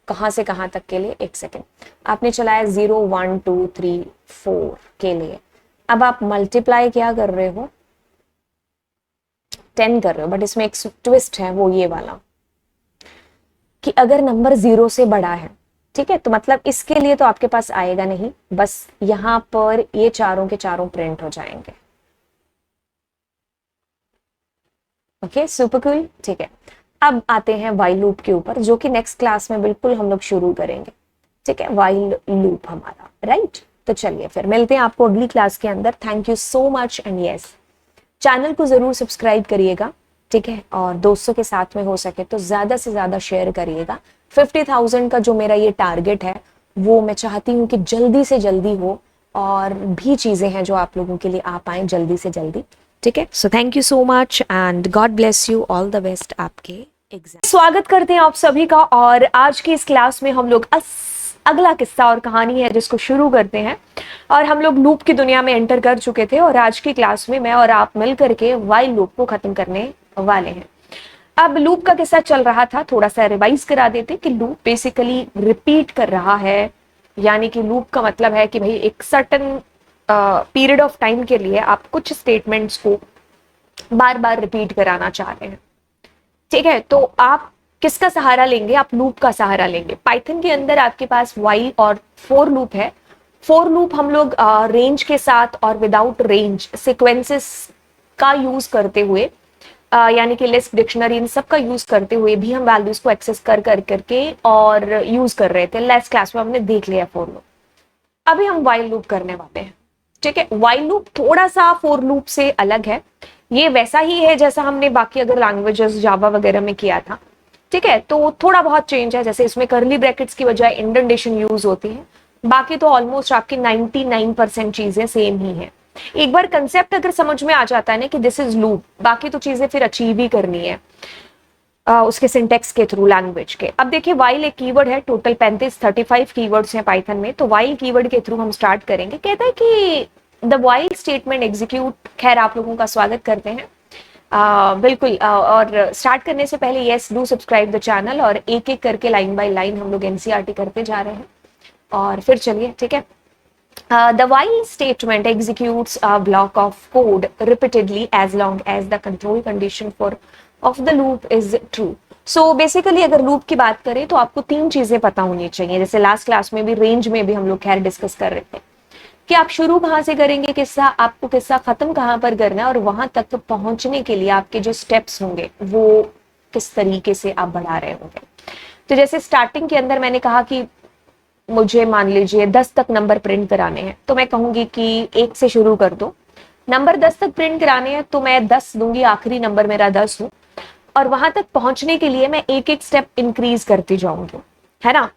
कहाँ से कहाँ तक के लिए, एक सेकेंड, आपने चलाया 0 1 2 3 4 के लिए। अब आप मल्टीप्लाई क्या कर रहे हो, 10 कर रहे हो, बट इसमें एक ट्विस्ट है, वो ये वाला कि अगर नंबर 0 से बड़ा है, ठीक है, तो मतलब इसके लिए तो आपके पास आएगा नहीं, बस यहां पर ये चारों के चारों प्रिंट हो जाएंगे। ओके सुपर कूल, ठीक है। अब आते हैं वाइल लूप के ऊपर, जो कि नेक्स्ट क्लास में बिल्कुल हम लोग शुरू करेंगे, ठीक है, वाइल लूप हमारा, राइट। तो चलिए फिर मिलते हैं आपको अगली क्लास के अंदर। Thank you so much and yes, channel को जरूर सब्सक्राइब करिएगा, ठीक है, और दोस्तों के साथ में हो सके तो ज्यादा से ज्यादा शेयर करिएगा। 50,000 का जो मेरा ये टारगेट है वो मैं चाहती हूँ कि जल्दी से जल्दी हो, और भी चीजें हैं जो आप लोगों के लिए आ पाए जल्दी से जल्दी, ठीक है। So thank you so much and God bless you, all the best आपके एग्जाम। स्वागत करते हैं आप सभी का, और आज की इस क्लास में हम लोग अगला किस्सा और कहानी है जिसको शुरू करते हैं। और हम लोग लूप की दुनिया में एंटर कर चुके थे, और आज की क्लास में मैं और आप मिल करके वाइल लूप को खत्म करने वाले हैं। अब लूप का किस्सा चल रहा था, थोड़ा सा रिवाइज करा देते कि लूप बेसिकली रिपीट कर रहा है, यानी कि लूप का मतलब है कि भाई एक सर्टन पीरियड ऑफ टाइम के लिए आप कुछ स्टेटमेंट्स को बार बार रिपीट कराना चाह रहे हैं, ठीक है। तो आप किसका सहारा लेंगे, आप लूप का सहारा लेंगे। पाइथन के अंदर आपके पास वाइल और फोर लूप है। फोर लूप हम लोग रेंज के साथ और विदाउट रेंज सीक्वेंसेस का यूज करते हुए, यानी कि लिस्ट, डिक्शनरी, इन सब का यूज करते हुए भी हम वैल्यूज को एक्सेस कर करके और यूज कर रहे थे। लास्ट क्लास में हमने देख लिया फोर लूप। अभी हम वाइल लूप करने वाले हैं, ठीक है। वाइल लूप थोड़ा सा फोर लूप से अलग है, ये वैसा ही है जैसा हमने बाकी अगर लैंग्वेजेस जावा वगैरह में किया था, ठीक है। तो थोड़ा बहुत चेंज है, जैसे इसमें करली ब्रैकेट्स की बजाय इंडेंटेशन यूज होती है, बाकी तो ऑलमोस्ट आपकी 99% चीजें सेम ही है। एक बार कंसेप्ट अगर समझ में आ जाता है ना कि दिस इज लूप, बाकी तो चीजें फिर अचीव ही करनी है उसके सिंटेक्स के थ्रू, लैंग्वेज के। अब देखिए वाइल एक कीवर्ड है, टोटल 35 कीवर्ड्स हैं पाइथन में, तो वाइल कीवर्ड के थ्रू हम स्टार्ट करेंगे। कहता है कि द वाइल स्टेटमेंट एग्जीक्यूट, खैर आप लोगों का स्वागत करते हैं बिल्कुल। और स्टार्ट करने से पहले yes do subscribe the channel, और एक एक करके लाइन बाय लाइन हम लोग एनसीईआरटी करते जा रहे हैं, और फिर चलिए, ठीक है। The while statement executes a block of code repeatedly as long as the control condition of the loop is true. So basically अगर लूप की बात करें तो आपको तीन चीजें पता होनी चाहिए, जैसे लास्ट क्लास में भी रेंज में भी हम लोग खैर डिस्कस कर रहे थे कि आप शुरू कहाँ से करेंगे किस्सा, आपको किस्सा खत्म कहाँ पर करना है, और वहां तक पहुंचने के लिए आपके जो स्टेप्स होंगे वो किस तरीके से आप बढ़ा रहे होंगे। तो जैसे स्टार्टिंग के अंदर मैंने कहा कि मुझे मान लीजिए 10 तक नंबर प्रिंट कराने हैं, तो मैं कहूंगी कि 1 से शुरू कर दो। नंबर 10 तक प्रिंट कराने हैं तो मैं 10 दूंगी, आखिरी नंबर मेरा 10 हो, और वहां तक पहुंचने के लिए मैं एक एक स्टेप इंक्रीज करती जाऊंगी, है ना।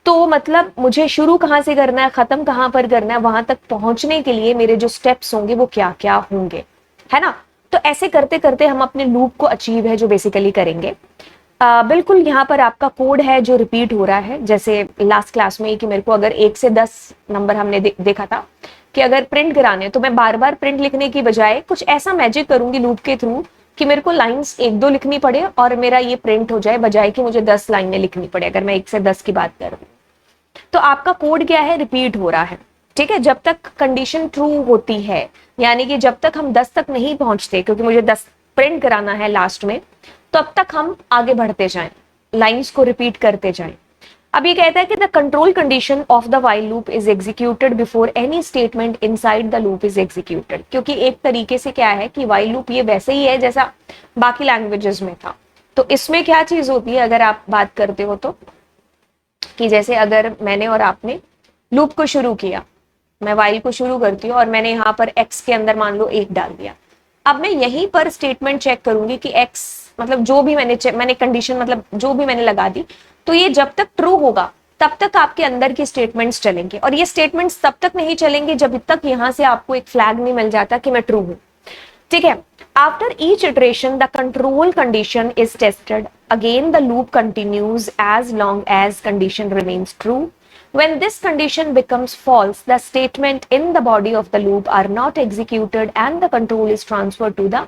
तो मतलब मुझे शुरू कहां से करना है, खत्म कहां पर करना है, वहां तक पहुंचने के लिए मेरे जो स्टेप्स होंगे वो क्या क्या होंगे, है ना। तो ऐसे करते करते हम अपने लूप को अचीव है जो बेसिकली करेंगे। बिल्कुल यहाँ पर आपका कोड है जो रिपीट हो रहा है, जैसे लास्ट क्लास में कि मेरे को अगर 1 से 10 नंबर हमने देखा था कि अगर प्रिंट कराने तो मैं बार बार प्रिंट लिखने की बजाय कुछ ऐसा मैजिक करूंगी लूप के थ्रू कि मेरे को लाइंस 1-2 लिखनी पड़े और मेरा ये प्रिंट हो जाए, बजाय कि मुझे 10 लाइनें लिखनी पड़े अगर मैं 1 से 10 की बात कर रही हूँ। तो आपका कोड क्या है, रिपीट हो रहा है, ठीक है, जब तक कंडीशन ट्रू होती है, यानी कि जब तक हम 10 तक नहीं पहुंचते, क्योंकि मुझे 10 प्रिंट कराना है लास्ट में, तो अब तक हम आगे बढ़ते जाएं, लाइंस को रिपीट करते जाएं। अब ये कहता है कि the control condition of the while loop is executed before any statement inside the loop is executed, क्योंकि एक तरीके से क्या है कि वाइल लूप ये वैसे ही है जैसा बाकी लैंग्वेजेस में था। तो इसमें क्या चीज होती है अगर आप बात करते हो तो, कि जैसे अगर मैंने और आपने लूप को शुरू किया, मैं वाइल को शुरू करती हूँ और मैंने यहाँ पर एक्स के अंदर मान लो 1 डाल दिया। अब मैं यहीं पर स्टेटमेंट चेक करूंगी कि एक्स मतलब जो भी मैंने कंडीशन मतलब जो भी मैंने लगा दी, तो ये जब तक ट्रू होगा तब तक आपके अंदर की स्टेटमेंट्स चलेंगे, और ये स्टेटमेंट्स तब तक नहीं चलेंगे जब तक यहां से आपको एक फ्लैग नहीं मिल जाता कि मैं ट्रू हूं, ठीक है। After each iteration the control condition is tested again, the loop continues as long as condition remains true. When this condition becomes false, the statement in the body of the loop are not executed and the control is transferred to the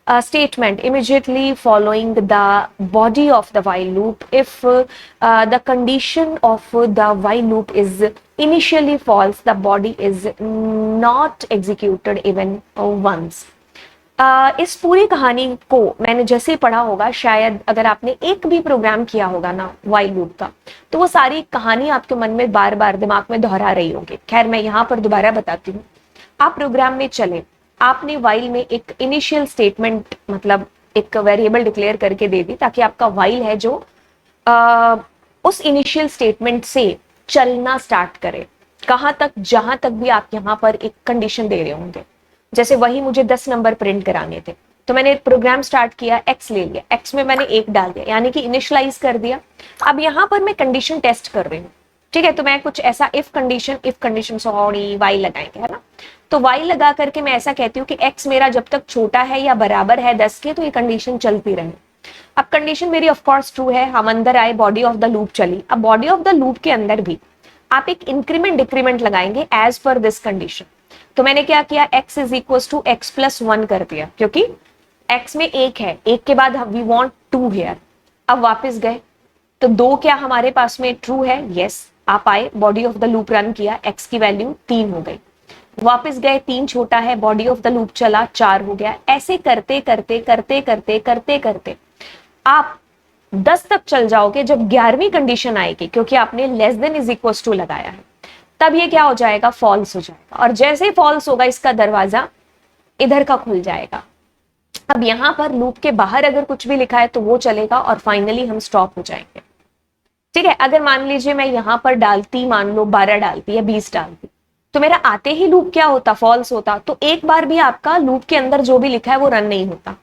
statement immediately following the body of the while loop if the condition of the while loop is initially false, the body is not executed even once. इस पूरी कहानी को मैंने जैसे पढ़ा होगा, शायद अगर आपने एक भी प्रोग्राम किया होगा ना वाइल लूप का, तो वो सारी कहानी आपके मन में बार बार दिमाग में दोहरा रही होगी। खैर मैं यहाँ पर दोबारा बताती हूँ। आप प्रोग्राम में चले, आपने वाइल में एक इनिशियल स्टेटमेंट मतलब एक वेरिएबल डिक्लेयर करके दे दी ताकि आपका वाइल है जो उस इनिशियल स्टेटमेंट से चलना स्टार्ट करे। कहां तक? जहां तक भी आप यहाँ पर एक कंडीशन दे रहे होंगे। जैसे वही मुझे 10 नंबर प्रिंट कराने थे, तो मैंने प्रोग्राम स्टार्ट किया, एक्स ले लिया, एक्स में मैंने 1 डाल दिया, यानी कि इनिशियलाइज कर दिया। अब यहाँ पर मैं कंडीशन टेस्ट कर रही हूँ, ठीक है। तो मैं कुछ ऐसा इफ कंडीशन सॉरी वाइल लगाएंगे, है ना। तो वाइल लगा करके मैं ऐसा कहती हूँ कि एक्स मेरा जब तक छोटा है या बराबर है 10 के, तो ये कंडीशन चलती रहे। अब कंडीशन मेरी ऑफकोर्स ट्रू है, हम अंदर आए, बॉडी ऑफ द लूप चली। अब बॉडी ऑफ द लूप के अंदर भी आप एक इंक्रीमेंट डिक्रीमेंट लगाएंगे एज पर दिस कंडीशन। तो मैंने क्या किया, x is equal to x plus 1 कर दिया, क्योंकि x में 1 है, 1 के बाद वी वांट 2 हियर। अब वापस गए तो 2 क्या हमारे पास में ट्रू है? यस। आप आए, body of the loop run किया, x की वैल्यू 3 हो गई। वापस गए, 3 छोटा है, बॉडी ऑफ द लूप चला, 4 हो गया। ऐसे करते करते करते करते करते करते आप 10 तक चल जाओगे। जब 11वीं कंडीशन आएगी, क्योंकि आपने less than is equal to लगाया है, तब ये क्या हो जाएगा, फॉल्स हो जाएगा। और जैसे ही फॉल्स होगा, इसका दरवाजा इधर का खुल जाएगा। अब यहां पर लूप के बाहर अगर कुछ भी लिखा है तो वो चलेगा और फाइनली हम स्टॉप हो जाएंगे, ठीक है। अगर मान लीजिए मैं यहां पर डालती, मान लो 12 डालती या 20 डालती, तो मेरा आते ही लूप क्या होता, फॉल्स होता। तो एक बार भी आपका लूप के अंदर जो भी लिखा है वो रन नहीं होता,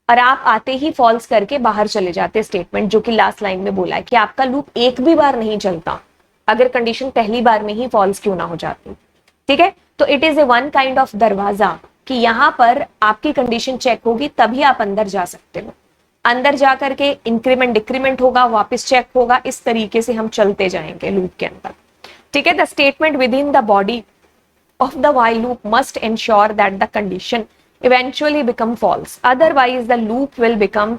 और आप आते ही फॉल्स करके बाहर चले जाते। स्टेटमेंट जो कि लास्ट लाइन में बोला है कि आपका लूप एक भी बार नहीं चलता अगर कंडीशन पहली बार में ही फॉल्स क्यों ना हो जाती, ठीक है। तो it is a one kind of दरवाजा कि यहां पर आपकी कंडीशन चेक होगी तभी आप अंदर जा सकते हो। अंदर जाकर के इंक्रीमेंट डिक्रीमेंट होगा, वापस चेक होगा, इस तरीके से हम चलते जाएंगे लूप के अंदर, ठीक है। The statement with in the body of the while loop must ensure that the condition eventually become false, otherwise the loop will become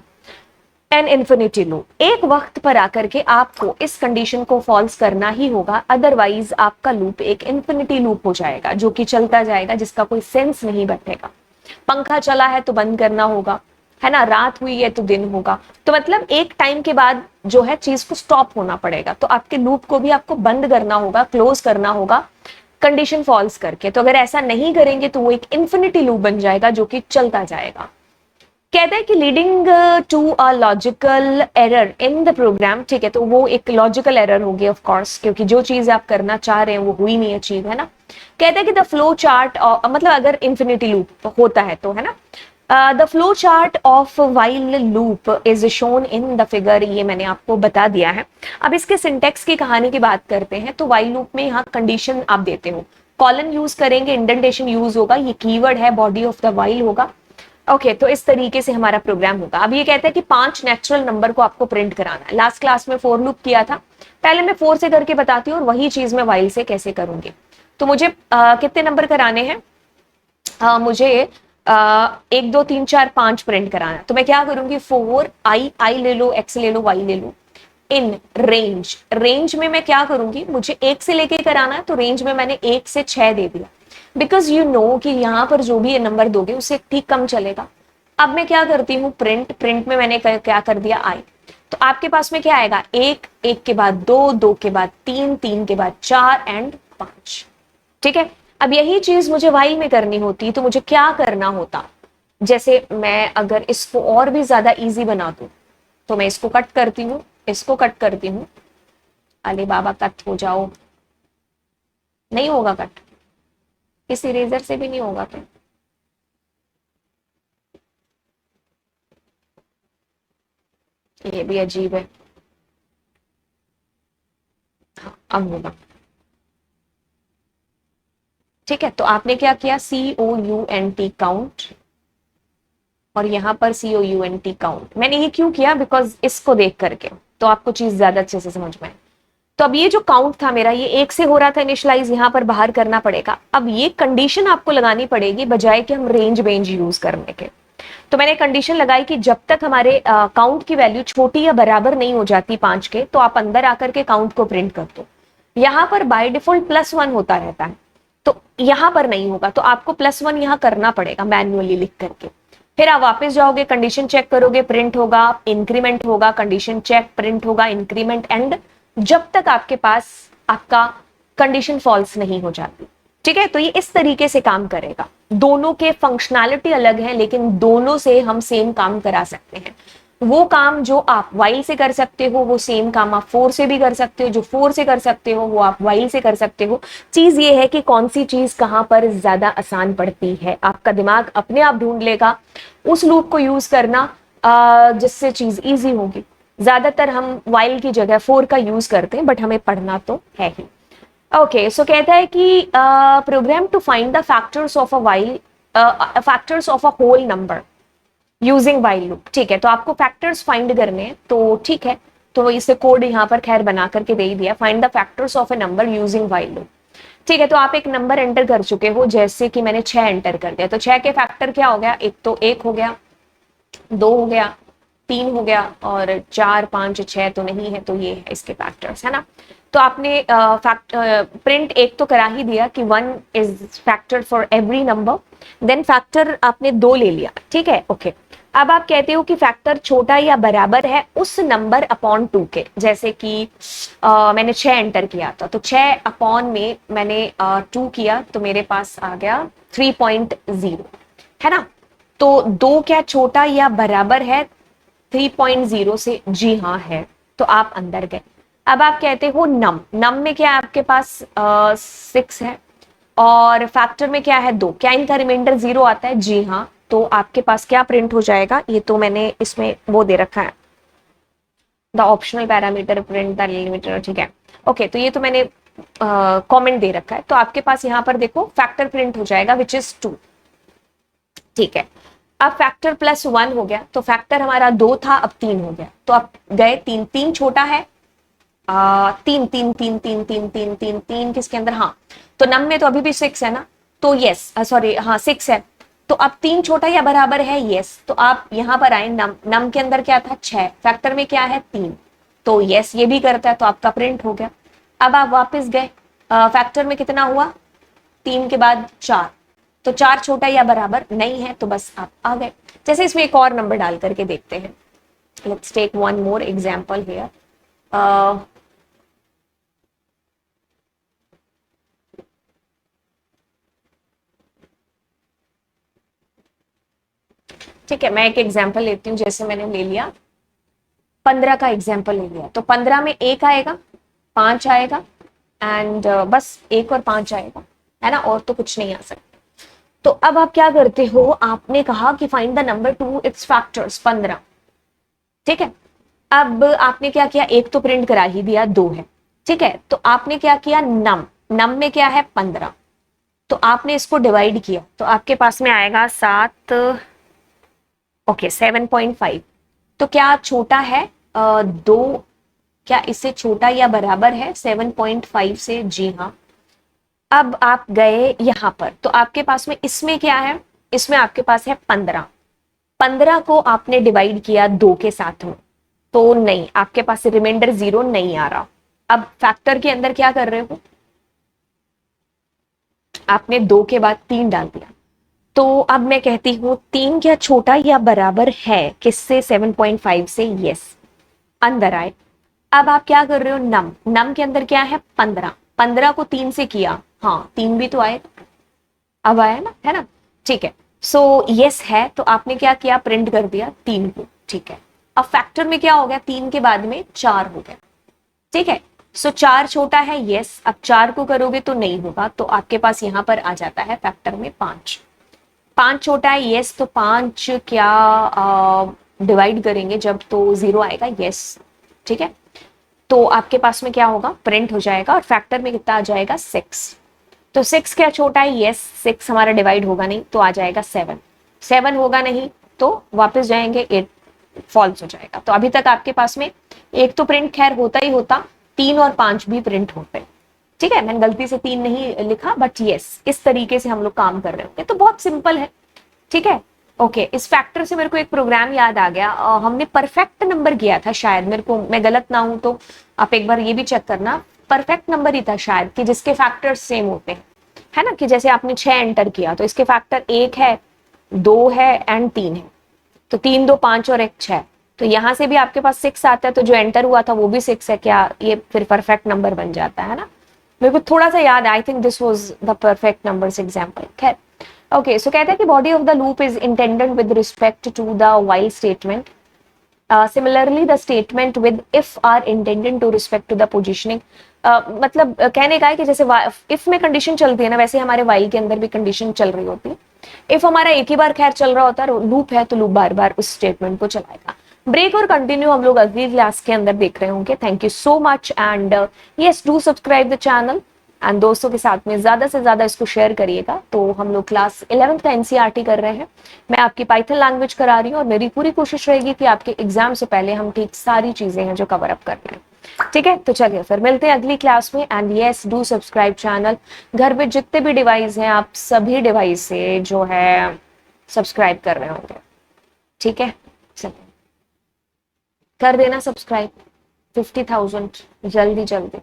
an infinity loop। एक वक्त पर आकर के आपको इस कंडीशन को फॉल्स करना ही होगा, अदरवाइज आपका लूप एक इन्फिनिटी लूप हो जाएगा जो कि चलता जाएगा, जिसका कोई सेंस नहीं बैठेगा। पंखा चला है तो बंद करना होगा, है ना, रात हुई है तो दिन होगा, तो मतलब एक टाइम के बाद जो है चीज को स्टॉप होना पड़ेगा। तो आपके लूप को भी आपको बंद करना होगा, क्लोज करना होगा कंडीशन फॉल्स करके। तो अगर ऐसा नहीं करेंगे तो वो एक इन्फिनिटी लूप बन जाएगा जो कि चलता जाएगा। कहते हैं कि leading to a logical error in the program, ठीक है। तो वो एक लॉजिकल एरर होगी ऑफ कोर्स, क्योंकि जो चीज आप करना चाह रहे हैं वो हुई नहीं अचीव, है ना। कहते हैं कि द फ्लो चार्ट, मतलब अगर इन्फिनिटी लूप होता है तो, है ना, the flow chart of while loop is shown in the figure. ये मैंने आपको बता दिया है। अब इसके सिंटेक्स की कहानी की बात करते हैं। तो वाइल लूप में यहाँ कंडीशन आप देते हो, कॉलन यूज करेंगे, इंडेंटेशन यूज होगा, ये कीवर्ड है, बॉडी ऑफ द वाइल होगा, ओके। तो इस तरीके से हमारा प्रोग्राम होगा। अब ये कहता है कि 5 नेचुरल नंबर को आपको प्रिंट कराना है। लास्ट क्लास में फॉर लूप किया था, पहले मैं 4 से करके बताती हूँ और वही चीज मैं वाइल से कैसे करूंगी। तो मुझे कितने नंबर कराने हैं, मुझे 1 2 3 4 5 प्रिंट कराना है। तो मैं क्या करूंगी, 4 आई ले लो, एक्स ले लो, वाई ले लो, इन रेंज। रेंज में मैं क्या करूंगी, मुझे 1 से लेके कराना है, तो रेंज में मैंने 1 से 6 दे दिया, बिकॉज यू नो कि यहां पर जो भी ये नंबर दोगे उससे ठीक कम चलेगा। अब मैं क्या करती हूँ, प्रिंट में मैंने क्या कर दिया, आई। तो आपके पास में क्या आएगा, 1 1 के बाद 2 2 के बाद 3 3 के बाद 4 एंड 5, ठीक है। अब यही चीज मुझे वाइल में करनी होती, तो मुझे क्या करना होता, जैसे मैं अगर इसको और भी ज्यादा इजी बना दूं, तो मैं इसको कट करती हूँ, इसको कट करती हूँ, अले बाबा कट हो जाओ, नहीं होगा कट, इस इरेजर से भी नहीं होगा। तो ये भी अजीब है, हाँ अब होगा, ठीक है। तो आपने क्या किया, COUNT काउंट, और यहां पर COUNT काउंट। मैंने ये क्यों किया, बिकॉज इसको देख करके तो आपको चीज ज्यादा अच्छे से समझ में आए। तो अब ये जो काउंट था मेरा, ये 1 से हो रहा था इनिशियलाइज, यहां पर बाहर करना पड़ेगा। अब ये कंडीशन आपको लगानी पड़ेगी बजाय कि हम रेंज यूज करने के। तो मैंने कंडीशन लगाई कि जब तक हमारे काउंट की वैल्यू छोटी या बराबर नहीं हो जाती 5 के, तो आप अंदर आकर के काउंट को प्रिंट कर दो। यहां पर बाय डिफॉल्ट +1 होता रहता है, तो यहां पर नहीं होगा, तो आपको +1 यहां करना पड़ेगा मैन्युअली लिख करके। फिर आप वापस जाओगे, कंडीशन चेक करोगे, प्रिंट होगा, इंक्रीमेंट होगा, कंडीशन चेक, प्रिंट होगा, इंक्रीमेंट, एंड जब तक आपके पास आपका कंडीशन फॉल्स नहीं हो जाती। ठीक है, तो ये इस तरीके से काम करेगा। दोनों के फंक्शनैलिटी अलग है, लेकिन दोनों से हम सेम काम करा सकते हैं। वो काम जो आप वाइल से कर सकते हो, वो सेम काम आप फोर से भी कर सकते हो, जो फोर से कर सकते हो वो आप वाइल से कर सकते हो। चीज ये है कि कौन सी चीज कहां पर ज्यादा आसान पड़ती है, आपका दिमाग अपने आप ढूंढ लेगा उस लूप को यूज करना जिससे चीज इजी होगी। ज्यादातर हम वाइल की जगह फोर का यूज करते हैं, बट हमें पढ़ना तो है ही। ओके, सो कहता है कि program to find the factors of a while, factors of a whole number using while loop. ठीक है, तो आपको फैक्टर्स फाइंड करने हैं, तो ठीक है, तो इसे कोड यहाँ पर खैर बना करके दे ही दिया, find the factors of A number using while loop. ठीक है, तो आप एक नंबर एंटर कर चुके हो, जैसे कि मैंने 6 एंटर कर दिया, तो 6 के फैक्टर क्या हो गया, एक तो 1 हो गया, 2 हो गया, 3 हो गया, और 4 5 6 तो नहीं है, तो ये है इसके फैक्टर्स, है ना। तो आपने प्रिंट एक तो करा ही दिया कि 1 is factor for every number, then factor आपने 2 ले लिया। ठीक है, ओके। अब आप कहते हो कि फैक्टर छोटा या बराबर है उस नंबर अपॉन 2 के, जैसे कि मैंने 6 एंटर किया था, तो 6 अपॉन में मैंने 2 किया, तो मेरे पास आ गया 3.0, है ना। तो 2 क्या छोटा या बराबर है 3.0 से? जी हाँ है, तो आप अंदर गए। अब आप कहते हो नम, नम में क्या है आपके पास 6 है, और फैक्टर में क्या है 2, क्या इनका रिमाइंडर 0 आता है? जी हाँ, तो आपके पास क्या प्रिंट हो जाएगा, ये तो मैंने इसमें वो दे रखा है, the optional parameter print the limiter. ठीक है, ओके, तो ये तो मैंने कमेंट दे रखा है, तो आपके पास यहाँ पर देखो फैक्टर प्रिंट हो जाएगा विच इज 2। ठीक है, अब फैक्टर +1 हो गया, तो फैक्टर हमारा 2 था, अब 3 हो गया, तो अब गए 3, 3 छोटा है, 3 3 3 3 3 3 3 3 किसके अंदर, हाँ, तो नम में तो अभी भी 6 है ना, तो यस, सॉरी हाँ 6 है, तो अब 3 छोटा या बराबर है, यस, तो आप यहां पर आए, नम, नम के अंदर क्या था 6, फैक्टर में क्या है 3, तो यस ये भी करता है, तो आपका प्रिंट हो गया। अब आप वापस गए, फैक्टर में कितना हुआ, 3 के बाद 4, तो 4 छोटा या बराबर नहीं है, तो बस आप आ गए। जैसे इसमें एक और नंबर डाल करके देखते हैं, let's take one more example here. ठीक है, मैं एक एग्जांपल लेती हूँ, जैसे मैंने ले लिया 15 का एग्जांपल ले लिया, तो 15 में 1 आएगा, 5 आएगा, एंड बस 1 और 5 आएगा, है ना, और तो कुछ नहीं आ सकता। तो अब आप क्या करते हो, आपने कहा कि find the number two it's factors 15। ठीक है, अब आपने क्या किया, एक तो प्रिंट करा ही दिया, 2 है। ठीक है, तो आपने क्या किया, नम, नम में क्या है 15, तो आपने इसको डिवाइड किया, तो आपके पास में आएगा 7, ओके 7.5। तो क्या छोटा है 2, क्या इससे छोटा या बराबर है 7.5 से? जी हाँ। अब आप गए यहां पर, तो आपके पास में इसमें क्या है, इसमें आपके पास है 15, 15 को आपने डिवाइड किया 2 के साथ में, तो नहीं, आपके पास रिमाइंडर 0 नहीं आ रहा। अब फैक्टर के अंदर क्या कर रहे हो, आपने 2 के बाद 3 डाल दिया, तो अब मैं कहती हूं 3 क्या छोटा या बराबर है किससे, 7.5 से? यस, अंदर आए। अब आप क्या कर रहे हो, नम, नम के अंदर क्या है 15, 15 को 3 से किया, हाँ 3 भी तो आएगा, अब आया ना, है ना। ठीक है, सो यस है, तो आपने क्या किया, प्रिंट कर दिया 3 को। ठीक है, अब फैक्टर में क्या हो गया, 3 के बाद में 4 हो गया। ठीक है, सो 4 छोटा है, यस, अब 4 को करोगे तो नहीं होगा, तो आपके पास यहां पर आ जाता है फैक्टर में 5, 5 छोटा है, यस, तो 5 क्या डिवाइड करेंगे जब, तो 0 आएगा, यस। ठीक है, तो आपके पास में क्या होगा, प्रिंट हो जाएगा, और फैक्टर में कितना आ जाएगा 6, तो 6 क्या छोटा है, यस, 6 हमारा डिवाइड होगा नहीं, तो आ जाएगा 7, 7 होगा नहीं, तो वापस जाएंगे 8, फॉल्स हो जाएगा। तो अभी तक आपके पास में एक तो प्रिंट खैर होता ही होता, 3 और 5 भी प्रिंट होते। ठीक है, मैंने गलती से 3 नहीं लिखा, बट यस, इस तरीके से हम लोग काम कर रहे होंगे, तो बहुत सिंपल है। ठीक है, ओके इस फैक्टर से मेरे को एक प्रोग्राम याद आ गया, हमने परफेक्ट नंबर किया था शायद, मेरे को मैं गलत ना हूं तो आप एक बार ये भी चेक करना, परफेक्ट नंबर ही था शायद कि जिसके फैक्टर्स सेम होते हैं, है ना, कि जैसे आपने 6 एंटर किया तो इसके फैक्टर 1 है, 2 है एंड 3 है, तो 3 2 5 और 1 6, तो यहां से भी आपके पास 6 आता है, तो जो एंटर हुआ था वो भी 6 है, क्या ये फिर परफेक्ट नंबर बन जाता है ना। मेरे को थोड़ा सा याद, I think this was the perfect numbers example. खैर ओके, सो कहते हैं कि body of the loop is intended with respect to the while statement, similarly the statement with if are intended to respect to the positioning. मतलब कहने का है कि जैसे इफ में कंडीशन चलती है ना, वैसे हमारे वाइल के अंदर भी कंडीशन चल रही होती है। इफ हमारा एक ही बार खैर चल रहा होता है, लूप है तो लूप बार बार उस स्टेटमेंट को चलाएगा। ब्रेक और कंटिन्यू हम लोग अगली क्लास के अंदर देख रहे होंगे। Thank you so much and yes do subscribe the channel and दोस्तों के साथ में ज्यादा से ज्यादा इसको शेयर करिएगा। तो हम लोग क्लास 11th का एनसीईआरटी कर रहे हैं, मैं आपकी पाइथन लैंग्वेज करा रही हूँ और मेरी पूरी कोशिश रहेगी कि आपके एग्जाम से पहले हम ठीक सारी चीजें हैं जो कवर अप कर रहे हैं। ठीक है, तो चलिए फिर मिलते हैं अगली क्लास में and yes do subscribe channel. घर पे जितने भी डिवाइस हैं आप सभी डिवाइस से जो है सब्सक्राइब कर रहे होंगे। ठीक है, चलिए कर देना सब्सक्राइब, 50,000 जल्दी जल्दी।